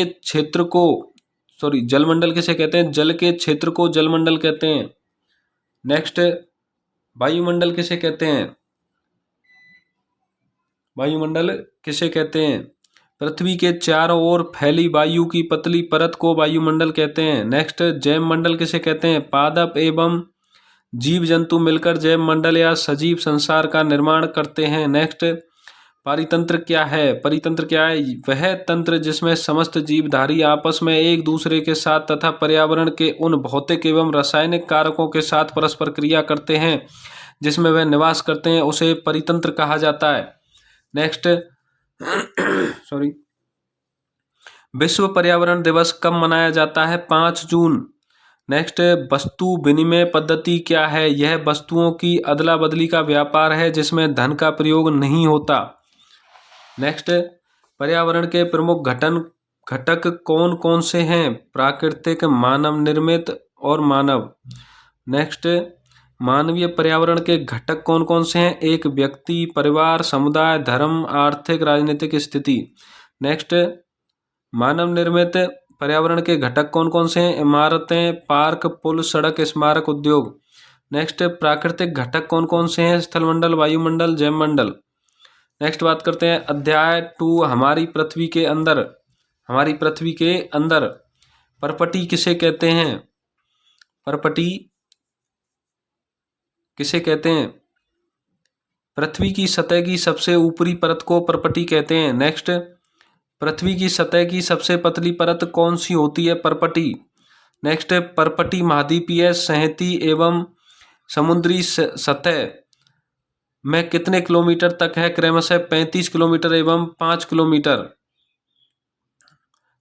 किसे कहते हैं? जल के क्षेत्र को जलमंडल कहते हैं। नेक्स्ट वायुमंडल किसे कहते हैं? वायुमंडल किसे कहते हैं? पृथ्वी के चारों ओर फैली वायु की पतली परत को वायुमंडल कहते हैं। नेक्स्ट जैव मंडल किसे कहते हैं? पादप एवं जीव जंतु मिलकर जैव मंडल या सजीव संसार का निर्माण करते हैं। नेक्स्ट परितंत्र क्या है? परितंत्र क्या है? वह तंत्र जिसमें समस्त जीवधारी आपस में एक दूसरे के साथ तथा पर्यावरण के उन भौतिक एवं रासायनिक कारकों के साथ परस्पर क्रिया करते हैं जिसमें वह निवास करते हैं, उसे परितंत्र कहा जाता है। नेक्स्ट विश्व पर्यावरण दिवस कब मनाया जाता है? 5 जून। नेक्स्ट वस्तु विनिमय पद्धति क्या है? यह वस्तुओं की अदला बदली का व्यापार है जिसमें धन का प्रयोग नहीं होता। नेक्स्ट पर्यावरण के प्रमुख घटक कौन कौन से हैं? प्राकृतिक, मानव निर्मित और मानव। नेक्स्ट मानवीय पर्यावरण के घटक कौन कौन से हैं? एक व्यक्ति, परिवार, समुदाय, धर्म, आर्थिक, राजनीतिक स्थिति। नेक्स्ट मानव निर्मित पर्यावरण के घटक कौन कौन से हैं? इमारतें, पार्क, पुल, सड़क, स्मारक, उद्योग। नेक्स्ट प्राकृतिक घटक कौन कौन से हैं? स्थलमंडल, वायुमंडल, जैवमंडल। नेक्स्ट बात करते हैं अध्याय 2 हमारी पृथ्वी के अंदर। हमारी पृथ्वी के अंदर परपटी किसे कहते हैं? परपटी किसे कहते हैं? पृथ्वी की सतह की सबसे ऊपरी परत को परपटी कहते हैं। नेक्स्ट पृथ्वी की सतह की सबसे पतली परत कौन सी होती है? परपटी। नेक्स्ट परपटी महाद्वीपीय, सतही एवं समुद्री सतह में कितने किलोमीटर तक है? क्रमशः 35 किलोमीटर एवं 5 किलोमीटर।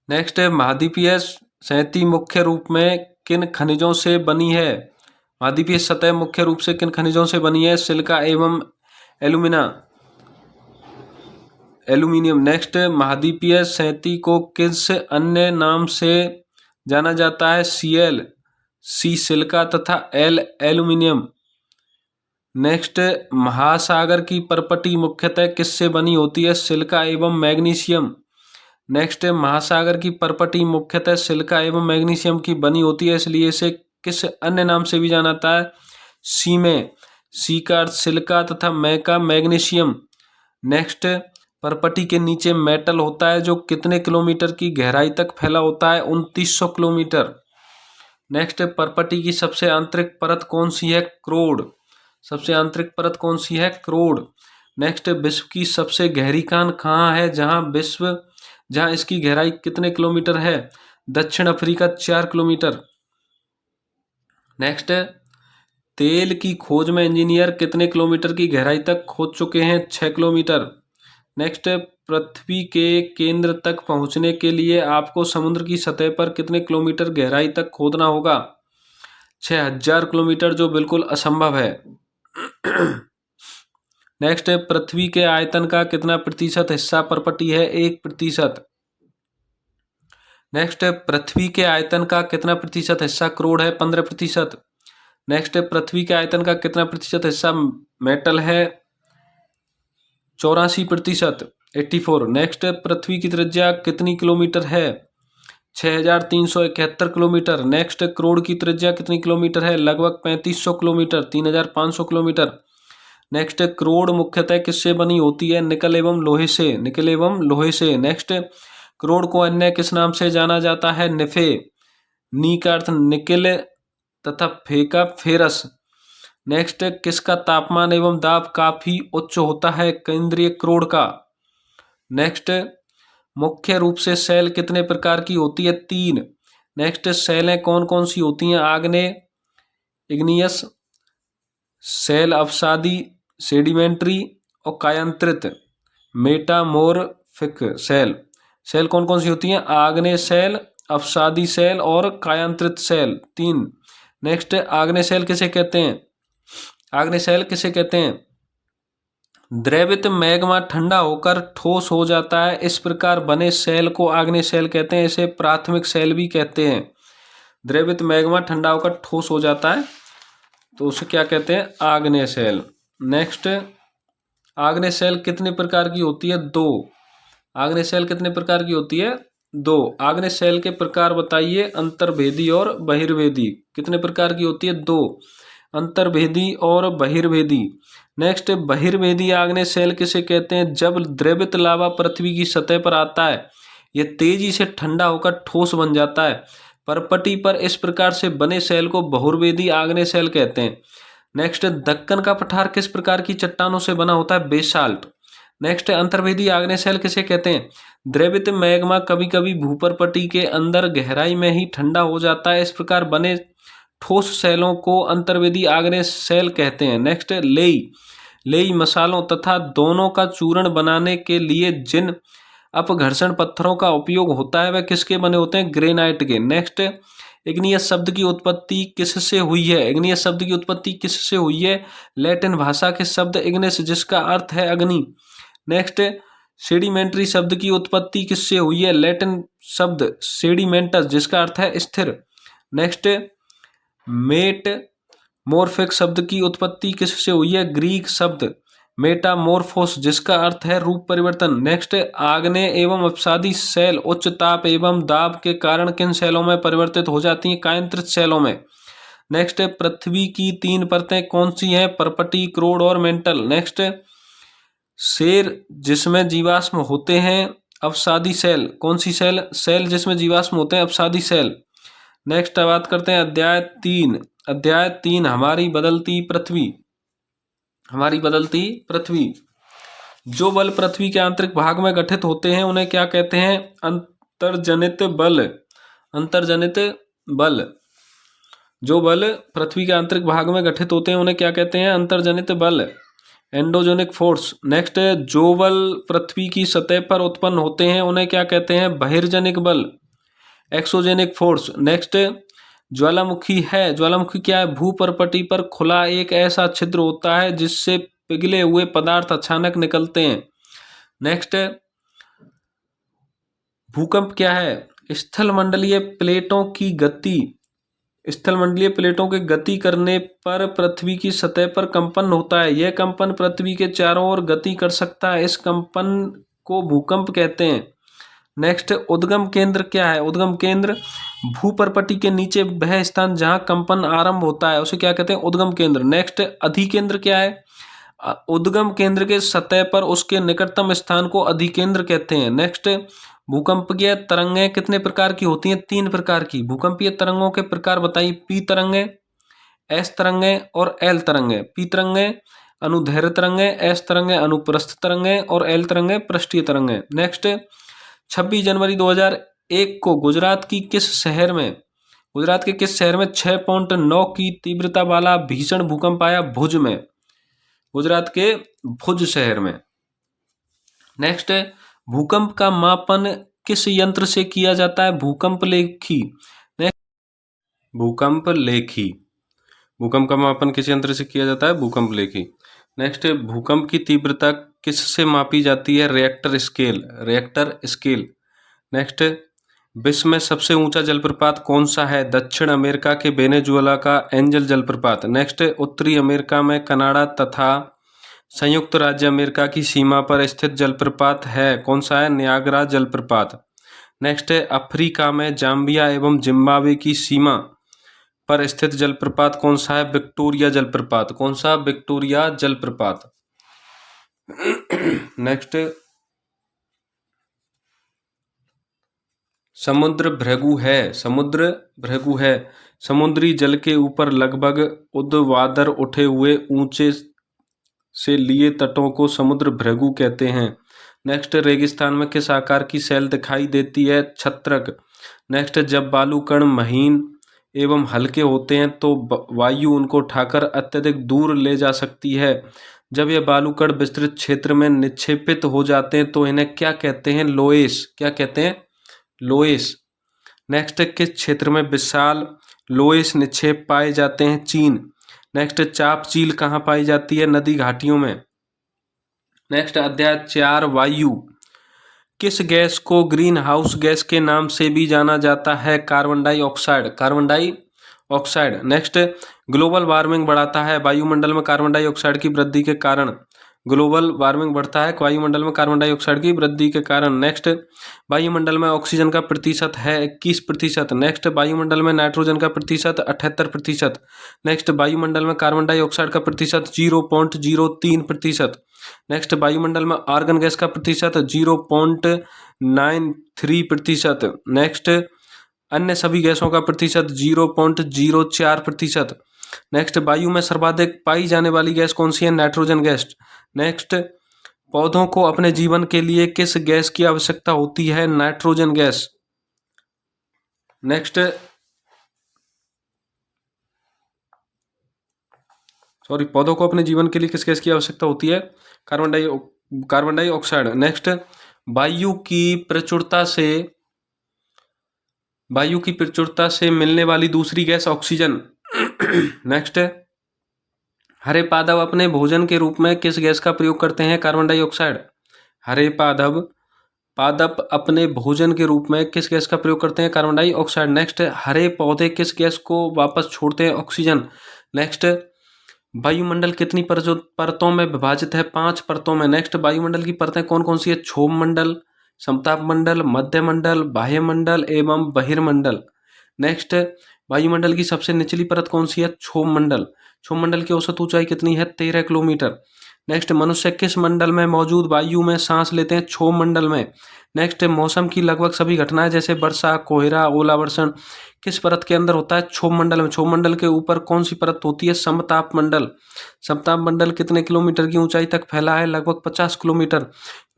नेक्स्ट महाद्वीपीय सतह मुख्य रूप में किन खनिजों से बनी है? महाद्वीपीय सतह मुख्य रूप से किन खनिजों से बनी है? सिलिका एवं एल्यूमिनियम। नेक्स्ट महाद्वीपीय सतह को किस अन्य नाम से जाना जाता है? Cl, C सिलिका तथा L एल्यूमिनियम। नेक्स्ट, महासागर की परपटी मुख्यतः किससे बनी होती है? सिलिका एवं मैग्नीशियम। नेक्स्ट, महासागर की परपटी मुख्यतः सिलिका एवं मैग्नीशियम की बनी होती है, इसलिए इसे किस अन्य नाम से भी जाना जाता है? सीमे। सी का अर्थ सिलिका तथा मै का मैग्नीशियम। नेक्स्ट, परपटी के नीचे मेटल होता है जो कितने किलोमीटर की गहराई तक फैला होता है? 2900 किलोमीटर। नेक्स्ट, परपटी की सबसे आंतरिक परत कौन सी है? क्रोड। सबसे आंतरिक परत कौन सी है? क्रोड। नेक्स्ट, विश्व की सबसे गहरी खान कहाँ है? जहाँ इसकी गहराई कितने किलोमीटर है? दक्षिण अफ्रीका 4 किलोमीटर। नेक्स्ट, तेल की खोज में इंजीनियर कितने किलोमीटर की गहराई तक खोद चुके हैं? 6 किलोमीटर। नेक्स्ट, पृथ्वी के केंद्र तक पहुंचने के लिए आपको समुद्र की सतह पर कितने किलोमीटर गहराई तक खोदना होगा? 6000 किलोमीटर, जो बिल्कुल असंभव है। नेक्स्ट, पृथ्वी के आयतन का कितना प्रतिशत हिस्सा परपटी है? 1%। नेक्स्ट, पृथ्वी के आयतन का कितना प्रतिशत हिस्सा क्रोड है? 15%। नेक्स्ट, पृथ्वी के आयतन का कितना प्रतिशत हिस्सा मेटल है? 84%, 84। नेक्स्ट, पृथ्वी की त्रिज्या कितनी किलोमीटर है? 6371 किलोमीटर। नेक्स्ट, क्रोड की त्रिज्या कितनी किलोमीटर है? लगभग 3500 किलोमीटर, 3500 किलोमीटर। नेक्स्ट, क्रोड मुख्यतः किससे बनी होती है? निकल एवं लोहे से। निकल एवं लोहे से। नेक्स्ट, क्रोड को अन्य किस नाम से जाना जाता है? निफे। नी का अर्थ निकिल तथा फे का फेरस। नेक्स्ट, किसका तापमान एवं दाब काफी उच्च होता है? केंद्रीय क्रोड का। नेक्स्ट, मुख्य रूप से सेल कितने प्रकार की होती है? 3। नेक्स्ट, सेलें कौन कौन सी होती हैं? आग्नेय, इग्नियस, सेल अवसादी, सेडिमेंट्री और कायांतरित, मेटामोर्फिक सेल। सेल कौन कौन सी होती हैं? आग्नेय सेल, अवसादी सेल और कायांतरित सेल, 3। नेक्स्ट, आग्नेय सेल किसे कहते हैं? आग्नेय सेल किसे कहते हैं? द्रवित मैग्मा ठंडा होकर ठोस हो जाता है, इस प्रकार बने सेल को आग्नेय सेल कहते हैं। इसे प्राथमिक सेल भी कहते हैं। द्रवित मैग्मा ठंडा होकर ठोस हो जाता है तो उसे क्या कहते हैं? आग्नेय सेल। नेक्स्ट, आग्नेय सेल कितने प्रकार की होती है? 2। आग्नेय सेल कितने प्रकार की होती है? 2। आग्नेय सेल के प्रकार बताइए, अंतर्भेदी और बहिर्भेदी। कितने प्रकार की होती है? 2, अंतर्भेदी और बहिर्भेदी। नेक्स्ट, बहिर्भेदी आग्नेय सेल किसे कहते हैं? जब द्रवित लावा पृथ्वी की सतह पर आता है, यह तेजी से ठंडा होकर ठोस बन जाता है। परपटी पर इस प्रकार से बने सेल को बहिर्भेदी आग्नेय सेल कहते हैं। नेक्स्ट, दक्कन का पठार किस प्रकार की चट्टानों से बना होता है? बेसाल्ट। नेक्स्ट, अंतर्भेदी आग्नेय सेल किसे कहते हैं? द्रवित मैग्मा कभी कभी भूपरपटी के अंदर गहराई में ही ठंडा हो जाता है, इस प्रकार बने ठोस सेलों को अंतर्वेदी आग्नेय सेल कहते हैं। नेक्स्ट, लेई मसालों तथा दोनों का चूर्ण बनाने के लिए जिन अपघर्षण पत्थरों का उपयोग होता है वह किसके बने होते हैं? ग्रेनाइट के। नेक्स्ट, इग्नियस शब्द की उत्पत्ति किससे हुई है? इग्नियस शब्द की उत्पत्ति किससे हुई है? लैटिन भाषा के शब्द इग्निस जिसका अर्थ है अग्नि। नेक्स्ट, सेडिमेंट्री शब्द की उत्पत्ति किससे हुई है? लैटिन शब्द सेडिमेंटस जिसका अर्थ है स्थिर। नेक्स्ट, मेटामोर्फिक शब्द की उत्पत्ति किससे हुई है? ग्रीक शब्द मेटामोर्फोस जिसका अर्थ है रूप परिवर्तन। नेक्स्ट, आग्नेय एवं अपसादी सेल उच्च ताप एवं दाब के कारण किन सेलों में परिवर्तित हो जाती हैं? कायांतरित सेलों में। नेक्स्ट, पृथ्वी की 3 परतें कौन सी हैं? परपटी, क्रोड और मेंटल। नेक्स्ट, शेर जिसमें जीवाश्म होते हैं अवसादी सेल, कौन सी सेल? सेल जिसमें जीवाश्म होते हैं अवसादी सेल। नेक्स्ट, बात करते हैं अध्याय 3। अध्याय 3, हमारी बदलती पृथ्वी। हमारी बदलती पृथ्वी। जो बल पृथ्वी के आंतरिक भाग में गठित होते हैं उन्हें क्या कहते हैं? अंतर्जनित बल। अंतर्जनित बल। जो बल पृथ्वी के आंतरिक भाग में गठित होते हैं उन्हें क्या कहते हैं? अंतर्जनित बल, एंडोजेनिक फोर्स। नेक्स्ट, जो बल पृथ्वी की सतह पर उत्पन्न होते हैं उन्हें क्या कहते हैं? बहिर्जनिक बल, एक्सोजेनिक फोर्स। नेक्स्ट, ज्वालामुखी है। ज्वालामुखी क्या है? भूपरपटी पर खुला एक ऐसा छिद्र होता है जिससे पिघले हुए पदार्थ अचानक निकलते हैं। नेक्स्ट, भूकंप क्या है? स्थल मंडलीय प्लेटों की गति स्थलमंडलीय प्लेटों के गति करने पर पृथ्वी की सतह पर कंपन होता है। यह कंपन पृथ्वी के चारों ओर गति कर सकता है। इस कंपन को भूकंप कहते हैं। नेक्स्ट, उद्गम केंद्र क्या है? उद्गम केंद्र भूपर्पटी के नीचे वह स्थान जहां कंपन आरंभ होता है उसे क्या कहते हैं? उद्गम केंद्र। नेक्स्ट, अधिकेंद्र क्या है? उद्गम केंद्र के सतह पर उसके निकटतम स्थान को अधिकेंद्र कहते हैं। नेक्स्ट, भूकंपीय तरंगें कितने प्रकार की होती हैं? 3 प्रकार की। भूकंपीय तरंगों के प्रकार बताइए। पी तरंगें, एस तरंगें और एल तरंगें। पी तरंगें अनुदैर्घ्य तरंगें, एस तरंगें अनुप्रस्थ तरंगें और एल तरंगें पृष्ठीय तरंगें। नेक्स्ट, 26 जनवरी 2001 को गुजरात के किस शहर में 6.9 की तीव्रता वाला भीषण भूकंप आया? भुज में, गुजरात के भुज शहर में। नेक्स्ट, भूकंप का मापन किस यंत्र से किया जाता है? भूकंप लेखी। भूकंप का मापन किस यंत्र से किया जाता है? भूकंप लेखी। नेक्स्ट, भूकंप की तीव्रता किस से मापी जाती है? Richter scale. नेक्स्ट, विश्व में सबसे ऊंचा जलप्रपात कौन सा है? दक्षिण अमेरिका के वेनेजुएला का एंजल जलप्रपात। नेक्स्ट, उत्तरी अमेरिका में कनाडा तथा संयुक्त राज्य अमेरिका की सीमा पर स्थित जलप्रपात है, कौन सा है? नियाग्रा जलप्रपात। नेक्स्ट, अफ्रीका में जाम्बिया एवं जिम्बाब्वे की सीमा पर स्थित जलप्रपात कौन सा है? विक्टोरिया जलप्रपात। कौन सा? विक्टोरिया जलप्रपात। नेक्स्ट, समुद्र भृगु है। समुद्री जल के ऊपर लगभग ऊर्ध्वाधर उठे हुए ऊंचे से लिए तटों को समुद्र भृगु कहते हैं। नेक्स्ट, रेगिस्तान में किस आकार की शैल दिखाई देती है? छत्रक। नेक्स्ट, जब बालू कण महीन एवं हल्के होते हैं तो वायु उनको उठाकर अत्यधिक दूर ले जा सकती है। जब यह बालू कण विस्तृत क्षेत्र में निक्षेपित हो जाते हैं तो इन्हें क्या कहते हैं? लोएस। क्या कहते हैं? लोएस। नेक्स्ट, किस क्षेत्र में विशाल लोएस निक्षेप पाए जाते हैं? चीन। नेक्स्ट, चाप चील कहाँ पाई जाती है? नदी घाटियों में। नेक्स्ट, अध्याय 4 वायु। किस गैस को ग्रीन हाउस गैस के नाम से भी जाना जाता है? Carbon dioxide. Next, global warming बढ़ाता है वायुमंडल में कार्बन डाइऑक्साइड की वृद्धि के कारण। ग्लोबल वार्मिंग बढ़ता है वायुमंडल में कार्बन डाइऑक्साइड की वृद्धि के कारण। नेक्स्ट, वायुमंडल में ऑक्सीजन का प्रतिशत है 21%। नेक्स्ट, वायुमंडल में नाइट्रोजन का प्रतिशत 78%। नेक्स्ट, वायुमंडल में कार्बन डाइऑक्साइड का प्रतिशत 0.03%। नेक्स्ट, वायुमंडल में आर्गन गैस का प्रतिशत 0.93%। नेक्स्ट, अन्य सभी गैसों का प्रतिशत 0.04%। नेक्स्ट, वायु में सर्वाधिक पाई जाने वाली गैस कौन सी है? Nitrogen gas. नेक्स्ट, पौधों को अपने जीवन के लिए किस गैस की आवश्यकता होती है? Nitrogen gas. नेक्स्ट, पौधों को अपने जीवन के लिए किस गैस की आवश्यकता होती है? Carbon dioxide. नेक्स्ट, वायु की प्रचुरता से मिलने वाली दूसरी गैस ऑक्सीजन। नेक्स्ट, हरे पादप अपने भोजन के रूप में किस गैस का प्रयोग करते हैं? Carbon dioxide. हरे पादप अपने भोजन के रूप में किस गैस का प्रयोग करते हैं? Carbon dioxide. नेक्स्ट, हरे पौधे किस गैस को वापस छोड़ते हैं? ऑक्सीजन। नेक्स्ट, वायुमंडल कितनी परतों में विभाजित है? 5 परतों में। नेक्स्ट, वायुमंडल की परतें कौन कौन सी है? क्षोभ मंडल, समताप मंडल, मध्य मंडल, बाह्य मंडल एवं बहिर्मंडल। नेक्स्ट, वायुमंडल की सबसे निचली परत कौन सी है? क्षोभ मंडल। क्षोभ मंडल की औसत ऊंचाई कितनी है? 13 किलोमीटर। नेक्स्ट, मनुष्य किस मंडल में मौजूद वायु में सांस लेते हैं? क्षोभ मंडल में। नेक्स्ट, मौसम की लगभग सभी घटनाएं जैसे वर्षा, कोहरा, ओलावर्षण किस परत के अंदर होता है? क्षोभ मंडल में। क्षोभ मंडल के ऊपर कौन सी परत होती है? समताप मंडल। समताप मंडल कितने किलोमीटर की ऊंचाई तक फैला है? लगभग 50 किलोमीटर।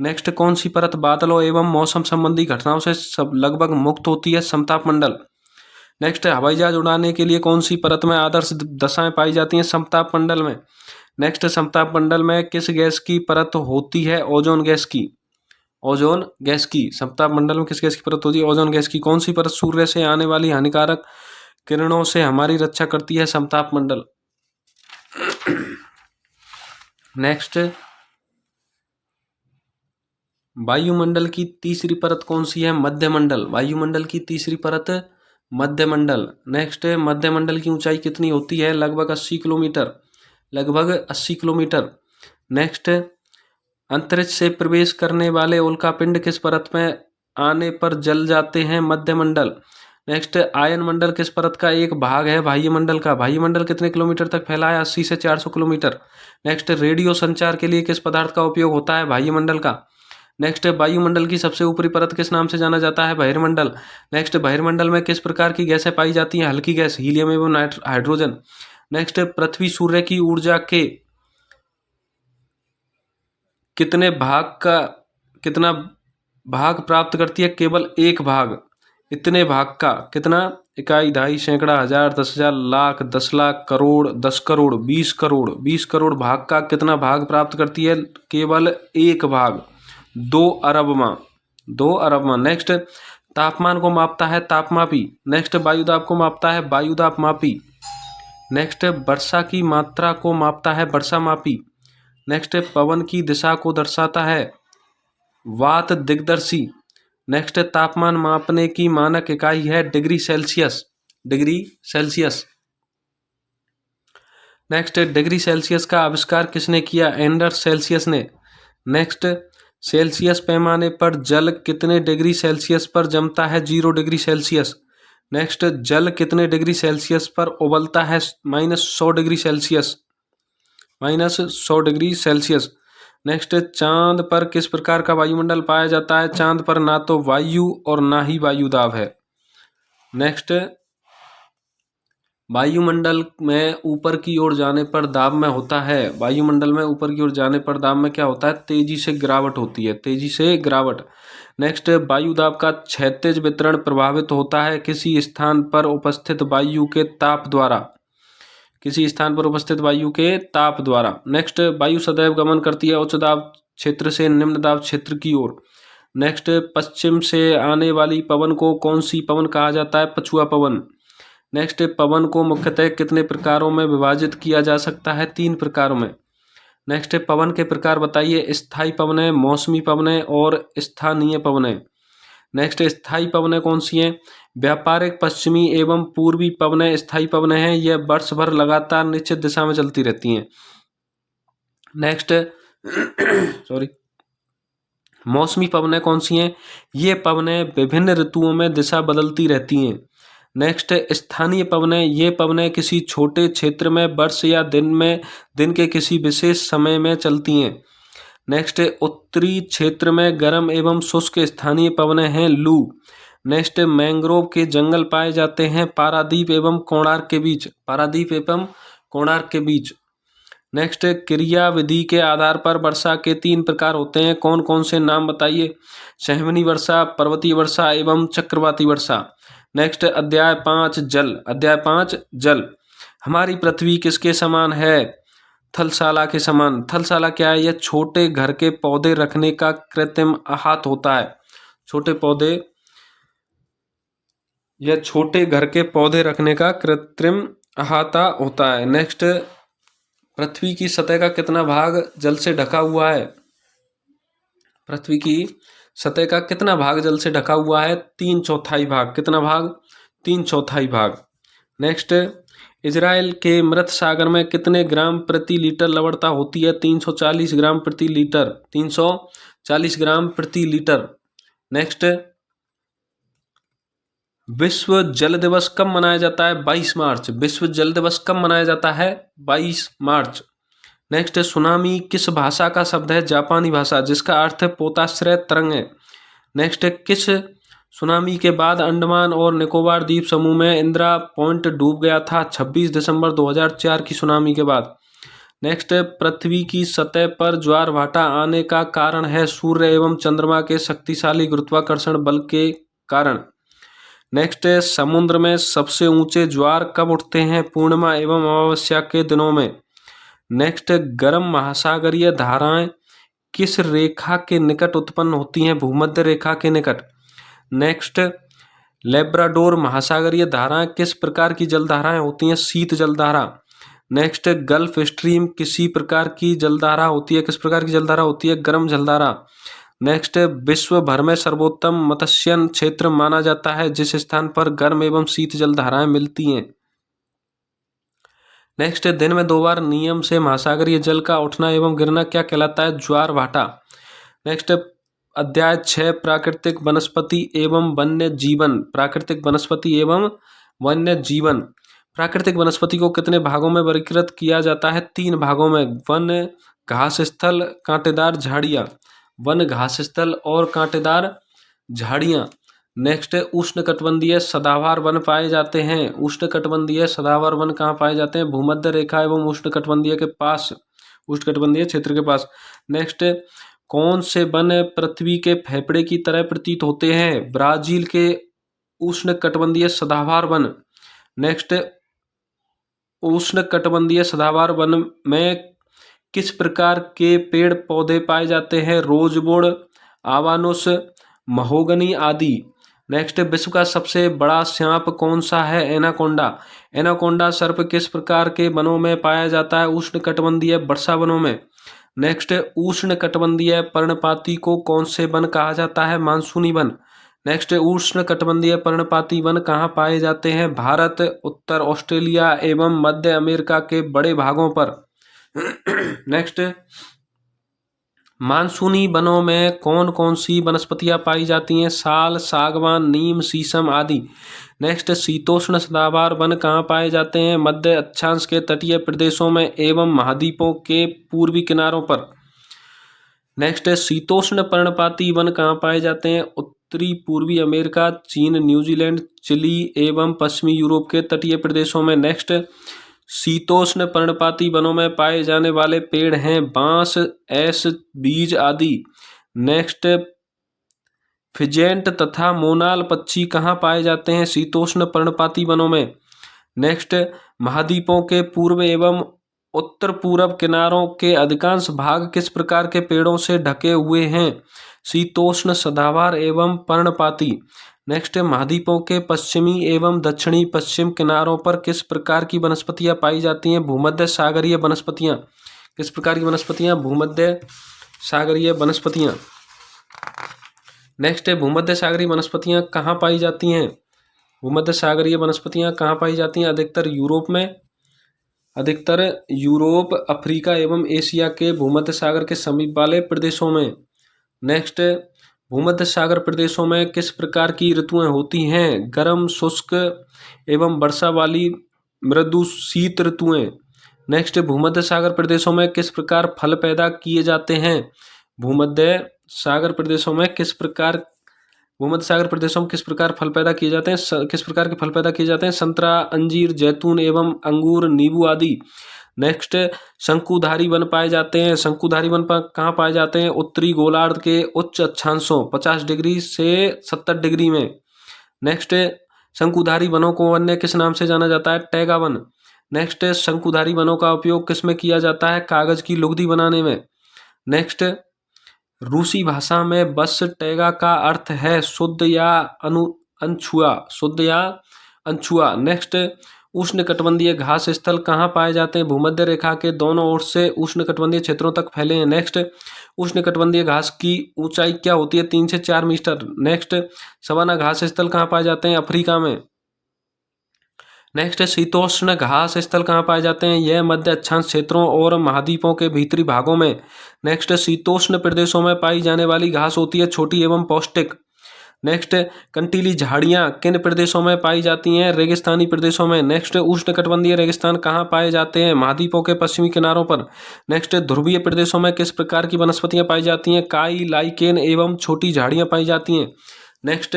नेक्स्ट, कौन सी परत बादलों एवं मौसम संबंधी घटनाओं से लगभग मुक्त होती है? समताप मंडल। नेक्स्ट, हवाई जहाज उड़ाने के लिए कौन सी परत में आदर्श दशाएं पाई जाती हैं? समताप मंडल में। नेक्स्ट, समताप मंडल में किस गैस की परत होती है? ओजोन गैस की। समताप मंडल में किस गैस की परत होती है? ओजोन गैस की। कौन सी परत सूर्य से आने वाली हानिकारक किरणों से हमारी रक्षा करती है? समताप मंडल। नेक्स्ट, वायुमंडल की तीसरी परत कौन सी है? मध्यमंडल। वायुमंडल की तीसरी परत मध्यमंडल। नेक्स्ट, मध्यमंडल की ऊंचाई कितनी होती है? लगभग 80 किलोमीटर, लगभग 80 किलोमीटर। नेक्स्ट, अंतरिक्ष से प्रवेश करने वाले उल्कापिंड किस परत में आने पर जल जाते हैं? मध्यमंडल। नेक्स्ट, आयनमंडल किस परत का एक भाग है? वायुमंडल का। वायुमंडल कितने किलोमीटर तक फैला है? 80 से 400 किलोमीटर। नेक्स्ट, रेडियो संचार के लिए किस पदार्थ का उपयोग होता है? वायुमंडल का। नेक्स्ट, वायुमंडल की सबसे ऊपरी परत किस नाम से जाना जाता है? बहिर्मंडल। नेक्स्ट, बहिर्मंडल में किस प्रकार की गैसें पाई जाती हैं? हल्की गैस, हीलियम एवं हाइड्रोजन। नेक्स्ट, पृथ्वी सूर्य की ऊर्जा के कितना भाग प्राप्त करती है? केवल एक भाग। इतने भाग का कितना? इकाई, दहाई, सैकड़ा, हजार, 10,000, लाख, 10 लाख, करोड़, 10 करोड़, 20 करोड़। 20 करोड़ भाग का कितना भाग प्राप्त करती है? केवल एक भाग, 2 अरबवां, 2 अरबवां। नेक्स्ट, तापमान को मापता है तापमापी। नेक्स्ट, वायुदाब को मापता है वायुदाब मापी। नेक्स्ट, वर्षा की मात्रा को मापता है वर्षा मापी। नेक्स्ट, पवन की दिशा को दर्शाता है वात दिग्दर्शी। नेक्स्ट, तापमान मापने की मानक इकाई है degree Celsius, degree Celsius. Next, degree Celsius का आविष्कार किसने किया? एंडर्स सेल्सियस ने। नेक्स्ट, सेल्सियस पैमाने पर जल कितने डिग्री सेल्सियस पर जमता है? 0 डिग्री सेल्सियस। नेक्स्ट, जल कितने डिग्री सेल्सियस पर उबलता है? -100 degree Celsius, -100 degree Celsius. Next, चांद पर किस प्रकार का वायुमंडल पाया जाता है? चांद पर ना तो वायु और ना ही वायुदाब है। नेक्स्ट, वायुमंडल में ऊपर की ओर जाने पर दाब में होता है, वायुमंडल में ऊपर की ओर जाने पर दाब में क्या होता है? तेजी से गिरावट होती है, तेजी से गिरावट। नेक्स्ट, वायुदाब का क्षैतिज वितरण प्रभावित होता है किसी स्थान पर उपस्थित वायु के ताप द्वारा, किसी स्थान पर उपस्थित वायु के ताप द्वारा। नेक्स्ट, वायु सदैव गमन करती है उच्च दाब क्षेत्र से निम्न दाब क्षेत्र की ओर। नेक्स्ट, पश्चिम से आने वाली पवन को कौन सी पवन कहा जाता है? पछुआ पवन। नेक्स्ट, पवन को मुख्यतः कितने प्रकारों में विभाजित किया जा सकता है? 3 प्रकारों में। नेक्स्ट, पवन के प्रकार बताइए। स्थायी पवनें, मौसमी पवनें और स्थानीय पवनें। नेक्स्ट, स्थायी पवनें कौन सी हैं? व्यापारिक पश्चिमी एवं पूर्वी पवनें स्थायी पवनें हैं, यह वर्ष भर लगातार निश्चित दिशा में चलती रहती हैं। नेक्स्ट सॉरी, मौसमी पवनें कौन सी हैं? ये पवनें विभिन्न ऋतुओं में दिशा बदलती रहती हैं। नेक्स्ट, स्थानीय पवनें, ये पवनें किसी छोटे क्षेत्र में वर्ष या दिन के किसी विशेष समय में चलती हैं। नेक्स्ट, उत्तरी क्षेत्र में गर्म एवं शुष्क स्थानीय पवनें हैं लू। नेक्स्ट, मैंग्रोव के जंगल पाए जाते हैं पारादीप एवं कोणार्क के बीच, पारादीप एवं कोणार्क के बीच। नेक्स्ट, क्रिया विधि के आधार पर वर्षा के 3 प्रकार होते हैं, कौन कौन से नाम बताइए? संवहनी वर्षा, पर्वतीय वर्षा एवं चक्रवाती वर्षा। नेक्स्ट, अध्याय 5 जल, अध्याय 5 जल। हमारी पृथ्वी किसके समान है? थलशाला के समान। थलशाला क्या है? यह छोटे घर के पौधे रखने का कृत्रिम अहात होता है, छोटे पौधे, यह छोटे घर के पौधे रखने का कृत्रिम अहाता होता है। नेक्स्ट, पृथ्वी की सतह का कितना भाग जल से ढका हुआ है? पृथ्वी की सतह का कितना भाग जल से ढका हुआ है? 3/4 भाग। कितना भाग? 3/4 भाग। नेक्स्ट, इजराइल के मृत सागर में कितने ग्राम प्रति लीटर लवणता होती है? 340 ग्राम प्रति लीटर, 340 ग्राम प्रति लीटर। नेक्स्ट, विश्व जल दिवस कब मनाया जाता है? 22 मार्च। विश्व जल दिवस कब मनाया जाता है? 22 मार्च। नेक्स्ट, सुनामी किस भाषा का शब्द है? जापानी भाषा, जिसका अर्थ है पोताश्रय तरंग है। नेक्स्ट, किस सुनामी के बाद अंडमान और निकोबार द्वीप समूह में इंदिरा पॉइंट डूब गया था? 26 दिसंबर 2004 की सुनामी के बाद। नेक्स्ट, पृथ्वी की सतह पर ज्वार भाटा आने का कारण है सूर्य एवं चंद्रमा के शक्तिशाली गुरुत्वाकर्षण बल के कारण। नेक्स्ट, समुद्र में सबसे ऊंचे ज्वार कब उठते हैं? पूर्णिमा एवं अमावस्या के दिनों में। नेक्स्ट, गर्म महासागरीय धाराएं किस रेखा के निकट उत्पन्न होती हैं? भूमध्य रेखा के निकट। नेक्स्ट, लेब्राडोर महासागरीय धाराएं किस प्रकार की जलधाराएं होती हैं? शीत जलधारा। नेक्स्ट, गल्फ स्ट्रीम किसी प्रकार की जलधारा होती है, किस प्रकार की जलधारा होती है? गर्म जलधारा। नेक्स्ट, विश्व भर में सर्वोत्तम मत्स्यन क्षेत्र माना जाता है जिस स्थान पर गर्म एवं शीत जल धाराएं मिलती हैं। नेक्स्ट, दिन में 2 बार नियम से महासागरीय जल का उठना एवं गिरना क्या कहलाता है? ज्वार भाटा। नेक्स्ट, अध्याय 6 प्राकृतिक वनस्पति एवं वन्य जीवन। प्राकृतिक वनस्पति एवं वन्य जीवन। प्राकृतिक वनस्पति को कितने भागों में वर्गीकृत किया जाता है? 3 भागों में। वन, घास स्थल, कांटेदार झाड़ियाँ। वन, घास स्थल और कांटेदार झाड़ियाँ। नेक्स्ट, उष्णकटिबंधीय सदाबहार वन पाए जाते हैं। उष्णकटिबंधीय सदाबहार वन कहाँ पाए जाते हैं? भूमध्य रेखा एवं उष्णकटिबंधीय के पास, उष्णकटिबंधीय क्षेत्र के पास। नेक्स्ट, कौन से वन पृथ्वी के फेफड़े की तरह प्रतीत होते हैं? ब्राजील के उष्णकटिबंधीय सदाबहार वन। नेक्स्ट, उष्णकटिबंधीय सदाबहार वन में किस प्रकार के पेड़ पौधे पाए जाते हैं? रोजवुड, आवानुस, महोगनी आदि। नेक्स्ट, विश्व का सबसे बड़ा सांप कौन सा है? एनाकोंडा। एनाकोंडा सर्प किस प्रकार के वनों में पाया जाता है? उष्णकटिबंधीय वर्षा वनों में। नेक्स्ट, उष्णकटिबंधीय पर्णपाती को कौन से वन कहा जाता है? मानसूनी वन। नेक्स्ट, उष्णकटिबंधीय पर्णपाती वन कहाँ पाए जाते हैं? भारत, उत्तर ऑस्ट्रेलिया एवं मध्य अमेरिका के बड़े भागों पर। नेक्स्ट, मानसूनी वनों में कौन कौन सी वनस्पतियां पाई जाती हैं? साल, सागवान, नीम, शीशम आदि। नेक्स्ट, शीतोष्ण सदाबहार वन कहाँ पाए जाते हैं? मध्य अक्षांश के तटीय प्रदेशों में एवं महाद्वीपों के पूर्वी किनारों पर। नेक्स्ट, शीतोष्ण पर्णपाती वन कहाँ पाए जाते हैं? उत्तरी पूर्वी अमेरिका, चीन, न्यूजीलैंड, चिली एवं पश्चिमी यूरोप के तटीय प्रदेशों में। नेक्स्ट, शीतोष्ण पर्णपाती वनों में पाए जाने वाले पेड़ हैं बांस, ऐश, बीज आदि। नेक्स्ट, फिजेंट तथा मोनाल पक्षी कहाँ पाए जाते हैं? शीतोष्ण पर्णपाती वनों में। नेक्स्ट, महाद्वीपों के पूर्व एवं उत्तर पूर्व किनारों के अधिकांश भाग किस प्रकार के पेड़ों से ढके हुए हैं? शीतोष्ण सदाबहार एवं पर्णपाती। नेक्स्ट, महाद्वीपों के पश्चिमी एवं दक्षिणी पश्चिम किनारों पर किस प्रकार की वनस्पतियां पाई जाती हैं? भूमध्य सागरीय वनस्पतियां। किस प्रकार की वनस्पतियां? भूमध्य सागरीय वनस्पतियां। नेक्स्ट, भूमध्य सागरीय वनस्पतियां कहाँ पाई जाती हैं? भूमध्य सागरीय वनस्पतियां कहाँ पाई जाती हैं? अधिकतर यूरोप, अफ्रीका एवं एशिया के भूमध्य सागर के समीप वाले प्रदेशों में। नेक्स्ट, भूमध्य सागर प्रदेशों में किस प्रकार की ऋतुएं होती हैं? गर्म, शुष्क एवं वर्षा वाली मृदु शीत ऋतुएं। नेक्स्ट, भूमध्य सागर प्रदेशों में किस प्रकार फल पैदा किए जाते हैं? भूमध्य सागर प्रदेशों में किस प्रकार फल पैदा किए जाते हैं? किस प्रकार के फल पैदा किए जाते हैं? संतरा, अंजीर, जैतून एवं अंगूर, नींबू आदि। नेक्स्ट, शंकुधारी वन पाए जाते हैं। शंकुधारी वन कहाँ पाए जाते हैं? उत्तरी गोलार्ध के उच्च अक्षांशों 50 डिग्री से 70 डिग्री में। नेक्स्ट, शंकुधारी वनों को अन्य किस नाम से जाना जाता है? Taiga one. नेक्स्ट, शंकुधारी वनों का उपयोग किसमें किया जाता है? कागज की लुगदी बनाने में। नेक्स्ट, रूसी भाषा में बस टैगा का अर्थ है शुद्ध या अनछुआ। नेक्स्ट, उष्णकटिबंधीय घास स्थल कहाँ पाए जाते हैं? भूमध्य रेखा के दोनों ओर से उष्णकटिबंधीय क्षेत्रों तक फैले हैं। नेक्स्ट, उष्णकटिबंधीय घास की ऊंचाई क्या होती है? 3 से 4 मीटर। नेक्स्ट, सवाना घास स्थल कहाँ पाए जाते हैं? अफ्रीका में। नेक्स्ट, शीतोष्ण घास स्थल कहाँ पाए जाते हैं? यह मध्य अक्षांश क्षेत्रों और महाद्वीपों के भीतरी भागों में। नेक्स्ट, शीतोष्ण प्रदेशों में पाई जाने वाली घास होती है छोटी एवं पौष्टिक। नेक्स्ट, कंटीली झाड़ियाँ किन प्रदेशों में पाई जाती हैं? रेगिस्तानी प्रदेशों में। नेक्स्ट, उष्णकटिबंधीय रेगिस्तान कहाँ पाए जाते हैं? महाद्वीपों के पश्चिमी किनारों पर। नेक्स्ट, ध्रुवीय प्रदेशों में किस प्रकार की वनस्पतियाँ पाई जाती हैं? काई, लाइकेन एवं छोटी झाड़ियाँ पाई जाती हैं। नेक्स्ट,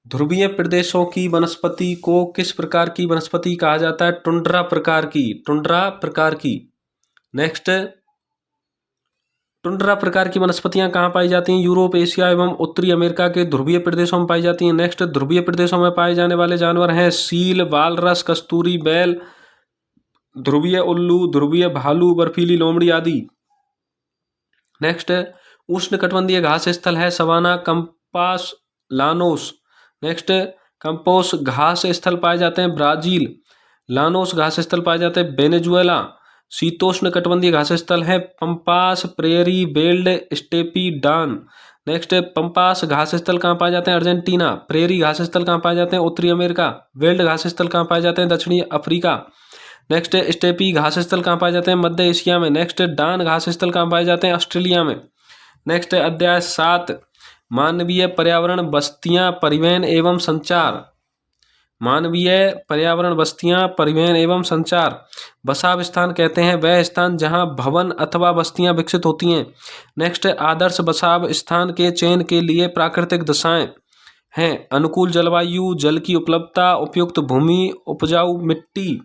ध्रुवीय प्रदेशों की वनस्पति को किस प्रकार की वनस्पति कहा जाता है? टुंड्रा प्रकार की। नेक्स्ट, टुंड्रा प्रकार की वनस्पतियां कहाँ पाई जाती हैं? यूरोप, एशिया एवं उत्तरी अमेरिका के ध्रुवीय प्रदेशों में पाई जाती हैं। नेक्स्ट, ध्रुवीय प्रदेशों में पाए जाने वाले जानवर हैं सील, वालरस, कस्तूरी बैल, ध्रुवीय उल्लू, ध्रुवीय भालू, बर्फीली लोमड़ी आदि। नेक्स्ट, उष्णकटिबंधीय घास स्थल है savanna, Campos, Llanos. Next, Campos घास स्थल पाए जाते हैं ब्राजील। लानोस घास स्थल पाए जाते हैं वेनेजुएला। शीतोष्ण कटिबंधीय घास स्थल है पंपास, प्रेयरी, बेल्ट, स्टेपी, डान। नेक्स्ट पंपास घास स्थल कहाँ पाए जाते हैं? अर्जेंटीना। प्रेयरी घास स्थल कहाँ पाए जाते हैं? उत्तरी अमेरिका। बेल्ट घास स्थल कहाँ पाए जाते हैं? दक्षिणी अफ्रीका। नेक्स्ट स्टेपी घास स्थल कहाँ पाए जाते हैं? मध्य एशिया में। नेक्स्ट डान घास स्थल कहाँ पाए जाते हैं? ऑस्ट्रेलिया में। नेक्स्ट अध्याय 7 मानवीय पर्यावरण बस्तियां परिवहन एवं संचार। मानवीय पर्यावरण बस्तियां परिवहन एवं संचार। बसाव स्थान कहते हैं वह स्थान जहां भवन अथवा बस्तियां विकसित होती हैं। नेक्स्ट आदर्श बसाव स्थान के चयन के लिए प्राकृतिक दशाएं हैं अनुकूल जलवायु, जल की उपलब्धता, उपयुक्त भूमि, उपजाऊ मिट्टी।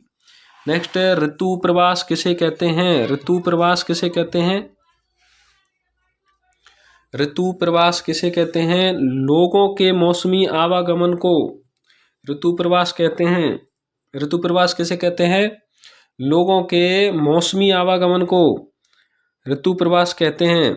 नेक्स्ट ऋतु प्रवास किसे कहते हैं? ऋतु प्रवास किसे कहते हैं? ऋतु प्रवास किसे कहते हैं? लोगों के मौसमी आवागमन को ऋतु प्रवास कहते हैं। ऋतु प्रवास किसे कहते हैं? लोगों के मौसमी आवागमन को ऋतु प्रवास कहते हैं।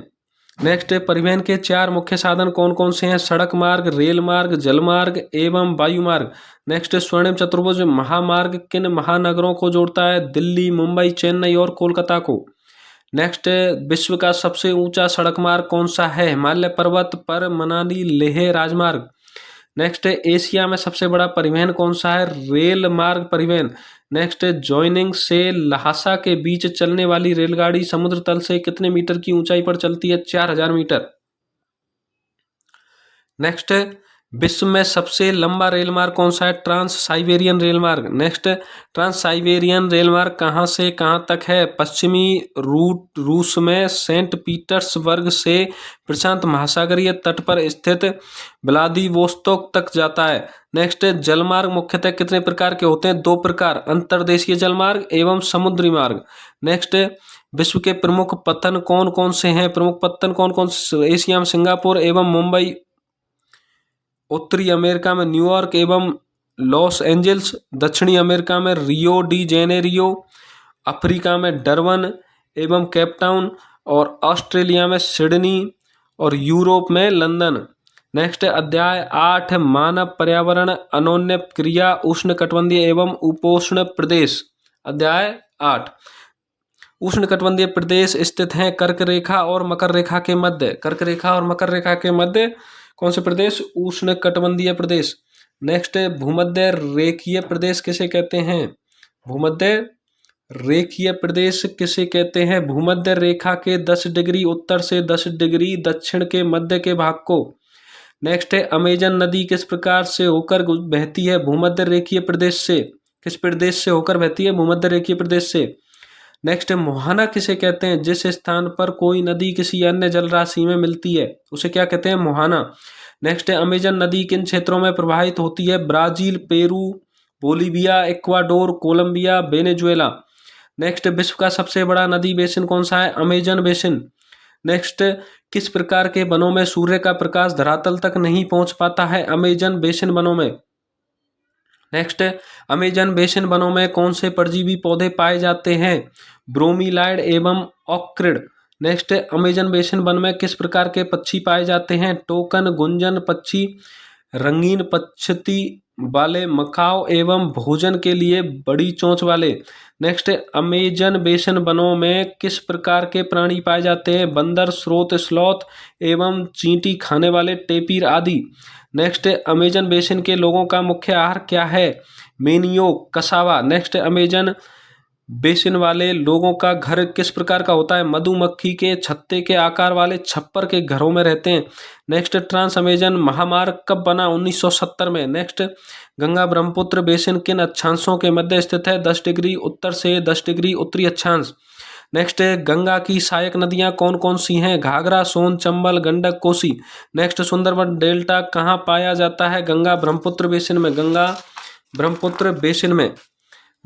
नेक्स्ट परिवहन के 4 मुख्य साधन कौन कौन से हैं? सड़क मार्ग, रेल मार्ग, जल मार्ग एवं वायु मार्ग। नेक्स्ट स्वर्णिम चतुर्भुज महामार्ग किन महानगरों को जोड़ता है? दिल्ली, मुंबई, चेन्नई और कोलकाता को। नेक्स्ट विश्व का सबसे ऊंचा सड़क मार्ग कौन सा है? हिमालय पर्वत पर मनाली लेह राजमार्ग। नेक्स्ट एशिया में सबसे बड़ा परिवहन कौन सा है? रेल मार्ग परिवहन। नेक्स्ट जोइनिंग से लहासा के बीच चलने वाली रेलगाड़ी समुद्र तल से कितने मीटर की ऊंचाई पर चलती है? 4000 मीटर। नेक्स्ट विश्व में सबसे लंबा रेल मार्ग कौन सा है? ट्रांस साइबेरियन रेल मार्ग। नेक्स्ट ट्रांस साइबेरियन रेल मार्ग कहाँ से कहाँ तक है? पश्चिमी रूस में सेंट पीटर्सबर्ग से प्रशांत महासागरीय तट पर स्थित व्लादिवोस्तोक तक जाता है। नेक्स्ट जलमार्ग मुख्यतः कितने प्रकार के होते हैं? 2 प्रकार, अंतर्देशीय जलमार्ग एवं समुद्री मार्ग। नेक्स्ट विश्व के प्रमुख पत्तन कौन कौन से हैं? प्रमुख पत्तन कौन कौन से? एशिया में सिंगापुर एवं मुंबई, उत्तरी अमेरिका में न्यूयॉर्क एवं लॉस एंजल्स, दक्षिणी अमेरिका में रियो डी जेनेरियो, अफ्रीका में डरबन एवं केपटाउन और ऑस्ट्रेलिया में सिडनी और यूरोप में लंदन। नेक्स्ट अध्याय 8 मानव पर्यावरण अनोन्य क्रिया उष्णकटिबंधीय एवं उपोष्ण प्रदेश। अध्याय 8 उष्णकटिबंधीय प्रदेश स्थित हैं कर्क रेखा और मकर रेखा के मध्य। कर्क रेखा और मकर रेखा के मध्य कौन से प्रदेश? उष्णकटिबंधीय प्रदेश। नेक्स्ट भूमध्य रेखीय प्रदेश किसे कहते हैं? भूमध्य रेखीय प्रदेश किसे कहते हैं? भूमध्य रेखा के 10 डिग्री उत्तर से 10 डिग्री दक्षिण के मध्य के भाग को। नेक्स्ट है अमेजन नदी किस प्रकार से होकर बहती है? भूमध्य रेखीय प्रदेश से। किस प्रदेश से होकर बहती है? भूमध्य रेखीय प्रदेश से। नेक्स्ट मोहाना किसे कहते हैं? जिस स्थान पर कोई नदी किसी अन्य जलराशि में मिलती है उसे क्या कहते हैं? मोहाना। नेक्स्ट है अमेजन नदी किन क्षेत्रों में प्रवाहित होती है? Brazil, Peru, Bolivia, Ecuador, Colombia, Venezuela. Next विश्व का सबसे बड़ा नदी बेसिन कौन सा है? Amazon basin. नेक्स्ट किस प्रकार के वनों में सूर्य का प्रकाश धरातल तक नहीं पहुंच पाता है? अमेजन बेसिन वनों में। नेक्स्ट अमेजन बेसिन वनों में कौन से परजीवी पौधे पाए जाते हैं? ब्रोमीलाइड एवं ऑक्रिड। नेक्स्ट अमेजन बेसिन वन में किस प्रकार के पक्षी पाए जाते हैं? टोकन, गुंजन पक्षी, रंगीन पक्षी वाले मकाओ एवं भोजन के लिए बड़ी चोंच वाले। नेक्स्ट अमेजन बेसिन वनों में किस प्रकार के प्राणी पाए जाते हैं? बंदर, स्रोत, स्लॉथ एवं चींटी खाने वाले टेपीर आदि। नेक्स्ट अमेजन बेसिन के लोगों का मुख्य आहार क्या है? मेनियो, कसावा। नेक्स्ट अमेजन बेसिन वाले लोगों का घर किस प्रकार का होता है? मधुमक्खी के छत्ते के आकार वाले छप्पर के घरों में रहते हैं। नेक्स्ट ट्रांस अमेजन महामार्ग कब बना? 1970 में। नेक्स्ट गंगा ब्रह्मपुत्र बेसिन किन अक्षांशों के मध्य स्थित है? 10 डिग्री उत्तर से 10 डिग्री उत्तरी अक्षांश। नेक्स्ट गंगा की सहायक नदियां कौन कौन सी हैं? घाघरा, सोन, चंबल, गंडक, कोसी। नेक्स्ट सुंदरबन डेल्टा कहाँ पाया जाता है? गंगा ब्रह्मपुत्र बेसिन में। गंगा ब्रह्मपुत्र बेसिन में।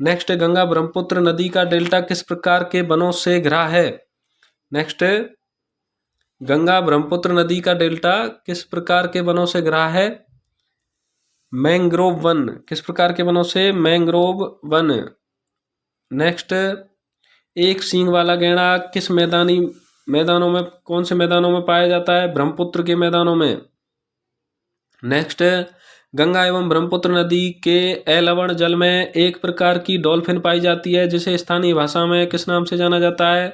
नेक्स्ट गंगा ब्रह्मपुत्र नदी का डेल्टा किस प्रकार के वनों से घिरा है? नेक्स्ट गंगा ब्रह्मपुत्र नदी का डेल्टा किस प्रकार के वनों से घिरा है? Mangrove one. किस प्रकार के वनों से? Mangrove one. नेक्स्ट एक सींग वाला गैंडा किस मैदानों में कौन से मैदानों में पाया जाता है? ब्रह्मपुत्र के मैदानों में। नेक्स्ट गंगा एवं ब्रह्मपुत्र नदी के लवण जल में एक प्रकार की डॉल्फिन पाई जाती है जिसे स्थानीय भाषा में किस नाम से जाना जाता है?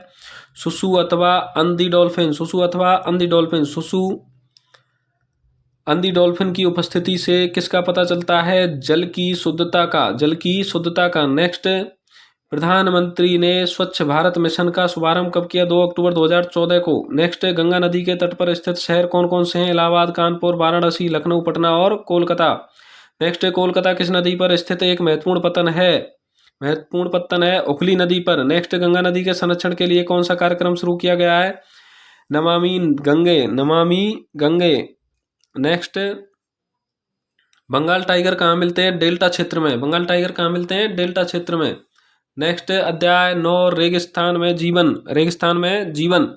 सुसु अथवा अंधी डॉल्फिन। सुसु अथवा अंधी डॉल्फिन। सुसु अंधी डॉल्फिन की उपस्थिति से किसका पता चलता है? जल की शुद्धता का। जल की शुद्धता का। नेक्स्ट, प्रधानमंत्री ने स्वच्छ भारत मिशन का शुभारंभ कब किया? 2 अक्टूबर 2014 को। नेक्स्ट, गंगा नदी के तट पर स्थित शहर कौन कौन से हैं? इलाहाबाद, कानपुर, वाराणसी, लखनऊ, पटना और कोलकाता। नेक्स्ट, कोलकाता किस नदी पर स्थित एक महत्वपूर्ण पत्तन है? महत्वपूर्ण पत्तन है उखली नदी पर। नेक्स्ट, गंगा नदी के संरक्षण के लिए कौन सा कार्यक्रम शुरू किया गया है? नमामि गंगे। नमामि गंगे। नेक्स्ट, बंगाल टाइगर कहाँ मिलते हैं? डेल्टा क्षेत्र में। बंगाल टाइगर कहाँ मिलते हैं? डेल्टा क्षेत्र में। नेक्स्ट, अध्याय 9 रेगिस्तान में जीवन। रेगिस्तान में जीवन।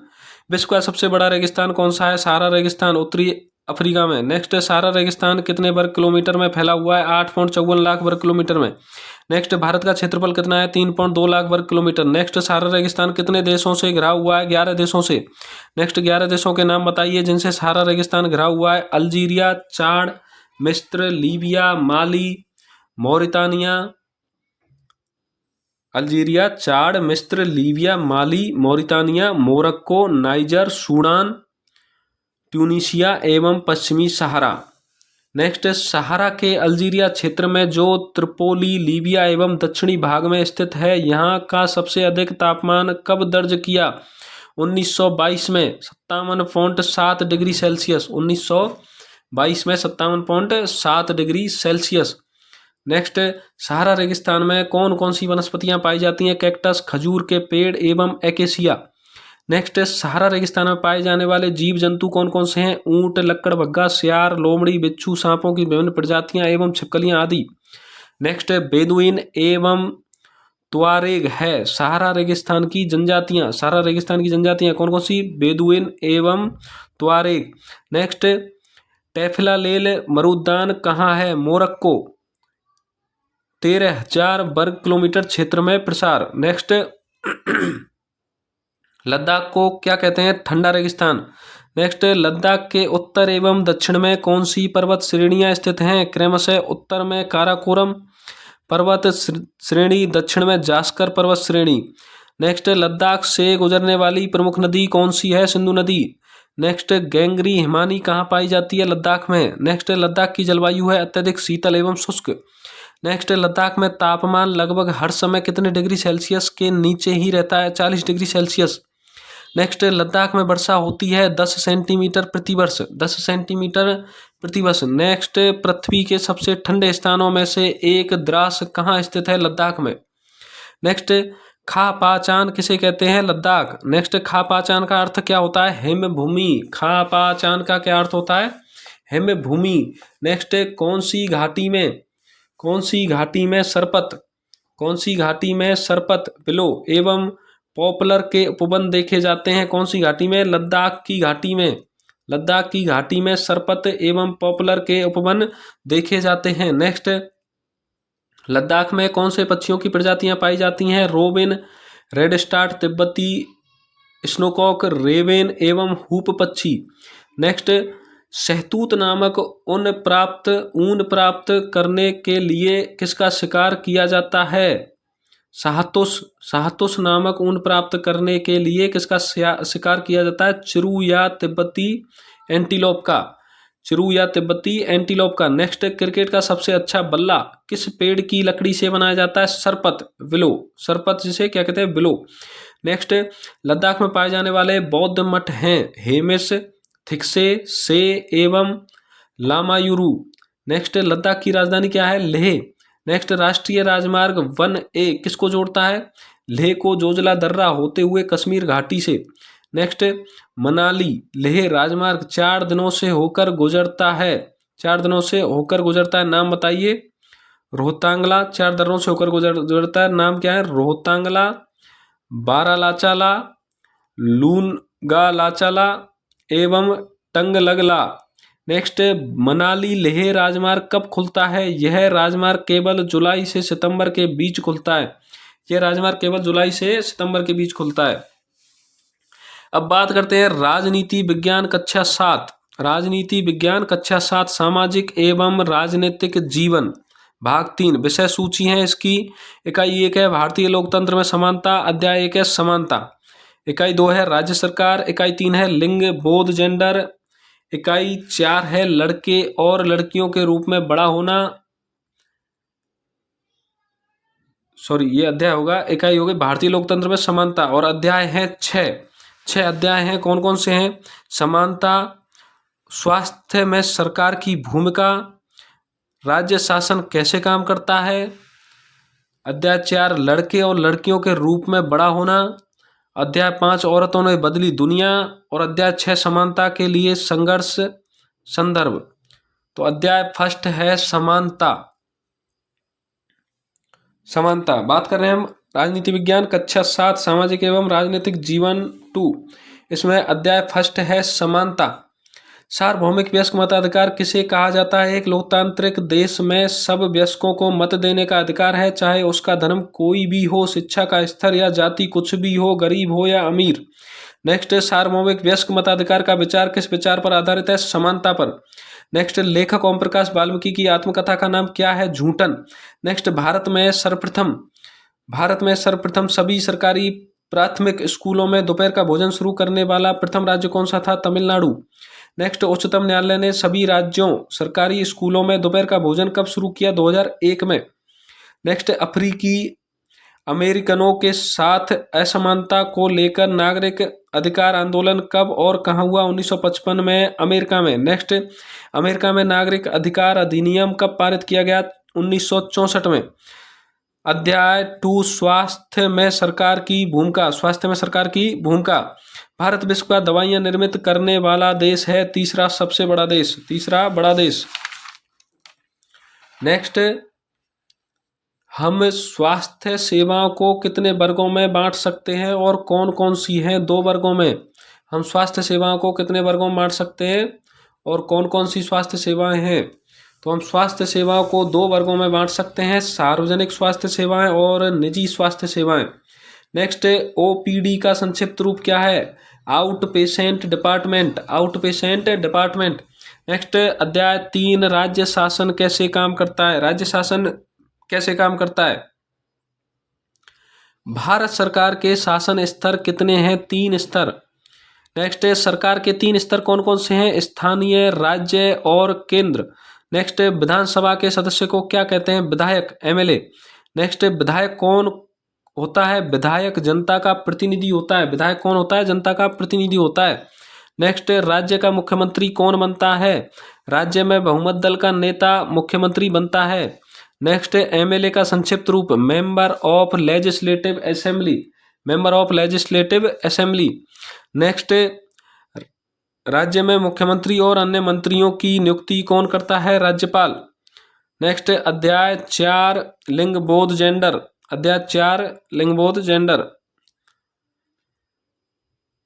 विश्व का सबसे बड़ा रेगिस्तान कौन सा है? सहारा रेगिस्तान, उत्तरी अफ्रीका में। नेक्स्ट, सहारा रेगिस्तान कितने वर्ग किलोमीटर में फैला हुआ है? 8.54 लाख वर्ग किलोमीटर में। नेक्स्ट, भारत का क्षेत्रफल कितना है? 3.2 लाख वर्ग किलोमीटर। नेक्स्ट, सहारा रेगिस्तान कितने देशों से घिरा हुआ है? 11 देशों से। नेक्स्ट, 11 देशों के नाम बताइए जिनसे सहारा रेगिस्तान घिरा हुआ है। अल्जीरिया, चाड, मिस्र, Libya, Mali, Mauritania. Algeria, Chad, मिस्र, Libya, Mali, Mauritania, Morocco, Niger, Sudan, Tunisia एवं पश्चिमी सहारा। नेक्स्ट, सहारा के अल्जीरिया क्षेत्र में जो त्रिपोली, लीबिया एवं दक्षिणी भाग में स्थित है, यहाँ का सबसे अधिक तापमान कब दर्ज किया? 1922 में 57.7 डिग्री सेल्सियस। 1922 में 57.7 डिग्री सेल्सियस। नेक्स्ट, सहारा रेगिस्तान में कौन कौन सी वनस्पतियां पाई जाती हैं? कैक्टस, खजूर के पेड़ एवं एकेसिया। नेक्स्ट, सहारा रेगिस्तान में पाए जाने वाले जीव जंतु कौन कौन से हैं? ऊंट, लक्कड़बग्गा, सियार, लोमड़ी, बिच्छू, सांपों की विभिन्न प्रजातियां एवं छिपकलियां आदि। नेक्स्ट, बेदुइन एवं तुआरेग है सहारा रेगिस्तान की जनजातियां। सहारा रेगिस्तान की जनजातियां कौन कौन सी? बेदुइन एवं तुआरेग। नेक्स्ट, टेफिलालेल मरुद्यान कहाँ है? मोरक्को। 13,000 वर्ग किलोमीटर क्षेत्र में प्रसार। नेक्स्ट, लद्दाख को क्या कहते हैं? ठंडा रेगिस्तान। नेक्स्ट, लद्दाख के उत्तर एवं दक्षिण में कौन सी पर्वत श्रेणियां स्थित हैं? क्रमशः उत्तर में काराकोरम पर्वत श्रेणी, दक्षिण में जास्कर पर्वत श्रेणी। नेक्स्ट, लद्दाख से गुजरने वाली प्रमुख नदी कौन सी है? सिंधु नदी। नेक्स्ट, गैंगरी हिमानी कहाँ पाई जाती है? लद्दाख में। नेक्स्ट, लद्दाख की जलवायु है अत्यधिक शीतल एवं शुष्क। नेक्स्ट, लद्दाख में तापमान लगभग हर समय कितने डिग्री सेल्सियस के नीचे ही रहता है? 40 डिग्री सेल्सियस। नेक्स्ट, लद्दाख में वर्षा होती है 10 सेंटीमीटर प्रतिवर्ष। 10 सेंटीमीटर प्रतिवर्ष। नेक्स्ट, पृथ्वी के सबसे ठंडे स्थानों में से एक द्रास कहाँ स्थित है? लद्दाख में। नेक्स्ट, खा पाचान किसे कहते हैं? लद्दाख। नेक्स्ट, खा पाचान का अर्थ क्या होता है? हिम भूमि। खा पाचान का क्या अर्थ होता है? हिम भूमि। नेक्स्ट, कौन सी घाटी में सरपत, कौन सी घाटी में सरपत, विलो एवं पॉपुलर के उपवन देखे जाते हैं? कौन सी घाटी में? लद्दाख की घाटी में। लद्दाख की घाटी में सरपत एवं पॉपुलर के उपवन देखे जाते हैं। नेक्स्ट, लद्दाख में कौन से पक्षियों की प्रजातियां पाई जाती हैं? रोबिन, रेडस्टार्ट, तिब्बती स्नोकॉक, रेवेन एवं हूप पक्षी। नेक्स्ट, शहतूत नामक ऊन प्राप्त करने के लिए किसका शिकार किया जाता है? शाहतुश नामक ऊन प्राप्त करने के लिए किसका शिकार किया जाता है? चिरू या तिब्बती एंटीलोप का। चिरू या तिब्बती एंटीलोप का। नेक्स्ट, क्रिकेट का सबसे अच्छा बल्ला किस पेड़ की लकड़ी से बनाया जाता है? सरपत, विलो। सरपत जिसे क्या कहते हैं? विलो। नेक्स्ट, लद्दाख में पाए जाने वाले बौद्ध मठ हैं हेमिस, थिक्से, से एवं लामायुरू। नेक्स्ट, लद्दाख की राजधानी क्या है? लेह। नेक्स्ट, राष्ट्रीय राजमार्ग 1A किसको जोड़ता है? लेह को जोजिला दर्रा होते हुए कश्मीर घाटी से। नेक्स्ट, मनाली लेह राजमार्ग 4 दिनों से होकर गुजरता है। 4 दिनों से होकर गुजरता है। नाम बताइए। रोहतांगला 4 दिनों से होकर गुजरता है। नाम क्या है? रोहतांगला, बारालाचाला, लूनगालाचाला एवं टंगलगला। नेक्स्ट, मनाली लेह राजमार्ग कब खुलता है? यह राजमार्ग केवल जुलाई से सितंबर के बीच खुलता है। यह राजमार्ग केवल जुलाई से सितंबर के बीच खुलता है। अब बात करते हैं राजनीति विज्ञान कक्षा 7। राजनीति विज्ञान कक्षा 7 सामाजिक एवं राजनीतिक जीवन भाग 3 विषय सूची है इसकी। इकाई 1 है भारतीय लोकतंत्र में समानता, अध्याय 1 है समानता। इकाई 2 है राज्य सरकार, इकाई 3 है लिंग बोध जेंडर, इकाई 4 है लड़के और लड़कियों के रूप में बड़ा होना, ये अध्याय होगा। इकाई होगी भारतीय लोकतंत्र में समानता और अध्याय है 6 अध्याय हैं। कौन कौन से हैं? समानता, स्वास्थ्य में सरकार की भूमिका, राज्य शासन कैसे काम करता है, अध्याय 4 लड़के और लड़कियों के रूप में बड़ा होना, अध्याय 5 औरतों ने बदली दुनिया और अध्याय 6 समानता के लिए संघर्ष संदर्भ। तो अध्याय फर्स्ट है समानता। बात कर रहे हैं हम राजनीति विज्ञान कक्षा 7 सामाजिक एवं राजनीतिक जीवन 2। इसमें अध्याय फर्स्ट है समानता। सार्वभौमिक वयस्क मताधिकार किसे कहा जाता है? एक लोकतांत्रिक देश में सब वयस्कों को मत देने का अधिकार है, चाहे उसका धर्म कोई भी हो, शिक्षा का स्तर या जाति कुछ भी हो, गरीब हो या अमीर। नेक्स्ट, सार्वभौमिक वयस्क मताधिकार का विचार किस विचार पर आधारित है? समानता पर। नेक्स्ट, लेखक ओम प्रकाश वाल्मीकि की आत्मकथा का नाम क्या है? झूठन। नेक्स्ट, भारत में सर्वप्रथम सभी सरकारी प्राथमिक स्कूलों में दोपहर का भोजन शुरू करने वाला प्रथम राज्य कौन सा था? तमिलनाडु। नेक्स्ट, उच्चतम न्यायालय ने सभी राज्यों सरकारी स्कूलों में दोपहर का भोजन कब शुरू किया? 2001 में। नेक्स्ट, अफ्रीकी अमेरिकनों के साथ असमानता को लेकर नागरिक अधिकार आंदोलन कब और कहां हुआ? 1955 में अमेरिका में। नेक्स्ट, अमेरिका में नागरिक अधिकार अधिनियम कब पारित किया गया? 1964 में। अध्याय 2 स्वास्थ्य में सरकार की भूमिका। भारत विश्व का दवाइयां निर्मित करने वाला देश है, तीसरा बड़ा देश। नेक्स्ट, हम स्वास्थ्य सेवाओं को कितने वर्गों में बांट सकते हैं और कौन कौन सी हैं? 2 वर्गों में। हम स्वास्थ्य सेवाओं को कितने वर्गों में बांट सकते हैं और कौन कौन सी स्वास्थ्य सेवाएं हैं? तो हम स्वास्थ्य सेवाओं को 2 वर्गों में बांट सकते हैं, सार्वजनिक स्वास्थ्य सेवाएं और निजी स्वास्थ्य सेवाएं। नेक्स्ट, ओपीडी का संक्षिप्त रूप क्या है? Out patient department. नेक्स्ट, अध्याय 3 राज्य शासन कैसे काम करता है? भारत सरकार के शासन स्तर कितने हैं? 3 स्तर। नेक्स्ट, सरकार के 3 स्तर कौन कौन से हैं? स्थानीय, राज्य और केंद्र। नेक्स्ट, विधानसभा के सदस्य को क्या कहते हैं? विधायक, एमएलए। नेक्स्ट, विधायक कौन होता है? विधायक जनता का प्रतिनिधि होता है। विधायक कौन होता है? जनता का प्रतिनिधि होता है। नेक्स्ट, राज्य का मुख्यमंत्री कौन बनता है? राज्य में बहुमत दल का नेता मुख्यमंत्री बनता है। नेक्स्ट, एमएलए का संक्षिप्त रूप member of legislative assembly. Next, राज्य में मुख्यमंत्री और अन्य मंत्रियों की नियुक्ति कौन करता है? राज्यपाल। नेक्स्ट, अध्याय 4 लिंग बोध जेंडर।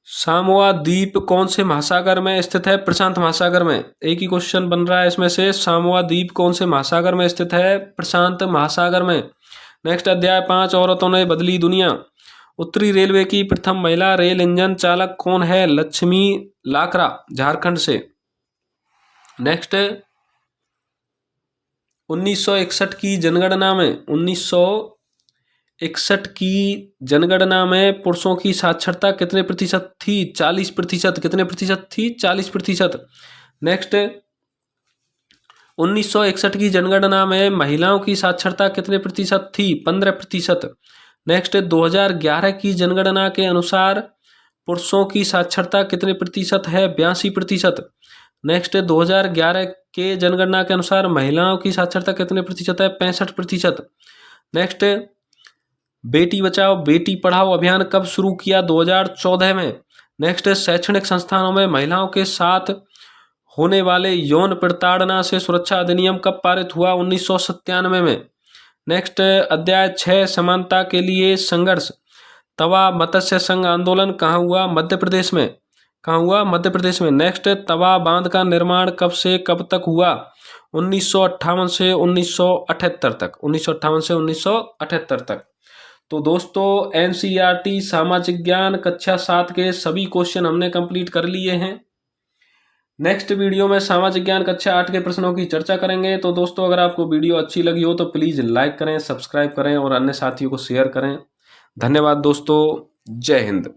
सामोआ द्वीप कौन से महासागर में स्थित है? प्रशांत महासागर में। एक ही क्वेश्चन बन रहा है इसमें से, सामोआ द्वीप कौन से महासागर में स्थित है? प्रशांत महासागर में। नेक्स्ट, अध्याय 5 औरतों ने बदली दुनिया। उत्तरी रेलवे की प्रथम महिला रेल इंजन चालक कौन है? लक्ष्मी लाकरा, झारखंड से। नेक्स्ट, 1961 की जनगणना में पुरुषों की साक्षरता कितने प्रतिशत थी? 40%। कितने प्रतिशत थी? 40%। नेक्स्ट, 1961 की जनगणना में महिलाओं की साक्षरता कितने प्रतिशत थी? 15%। नेक्स्ट, 2011 की जनगणना के अनुसार पुरुषों की साक्षरता कितने प्रतिशत है? 82%। नेक्स्ट, 2011 के जनगणना के अनुसार महिलाओं की साक्षरता कितने प्रतिशत है? 65%। नेक्स्ट, बेटी बचाओ बेटी पढ़ाओ अभियान कब शुरू किया? 2014 में। नेक्स्ट, शैक्षणिक संस्थानों में महिलाओं के साथ होने वाले यौन प्रताड़ना से सुरक्षा अधिनियम कब पारित हुआ? 1997 में। नेक्स्ट, अध्याय 6 समानता के लिए संघर्ष। तवा मत्स्य संघ आंदोलन कहाँ हुआ? मध्य प्रदेश में। नेक्स्ट, तवा बांध का निर्माण कब से कब तक हुआ? 1958 से 1978 तक। तो दोस्तों, एनसीईआरटी सामाजिक ज्ञान कक्षा 7 के सभी क्वेश्चन हमने कंप्लीट कर लिए हैं। नेक्स्ट वीडियो में सामाजिक ज्ञान कक्षा 8 के प्रश्नों की चर्चा करेंगे। तो दोस्तों अगर आपको वीडियो अच्छी लगी हो तो प्लीज़ लाइक करें, सब्सक्राइब करें और अन्य साथियों को शेयर करें। धन्यवाद दोस्तों। जय हिंद।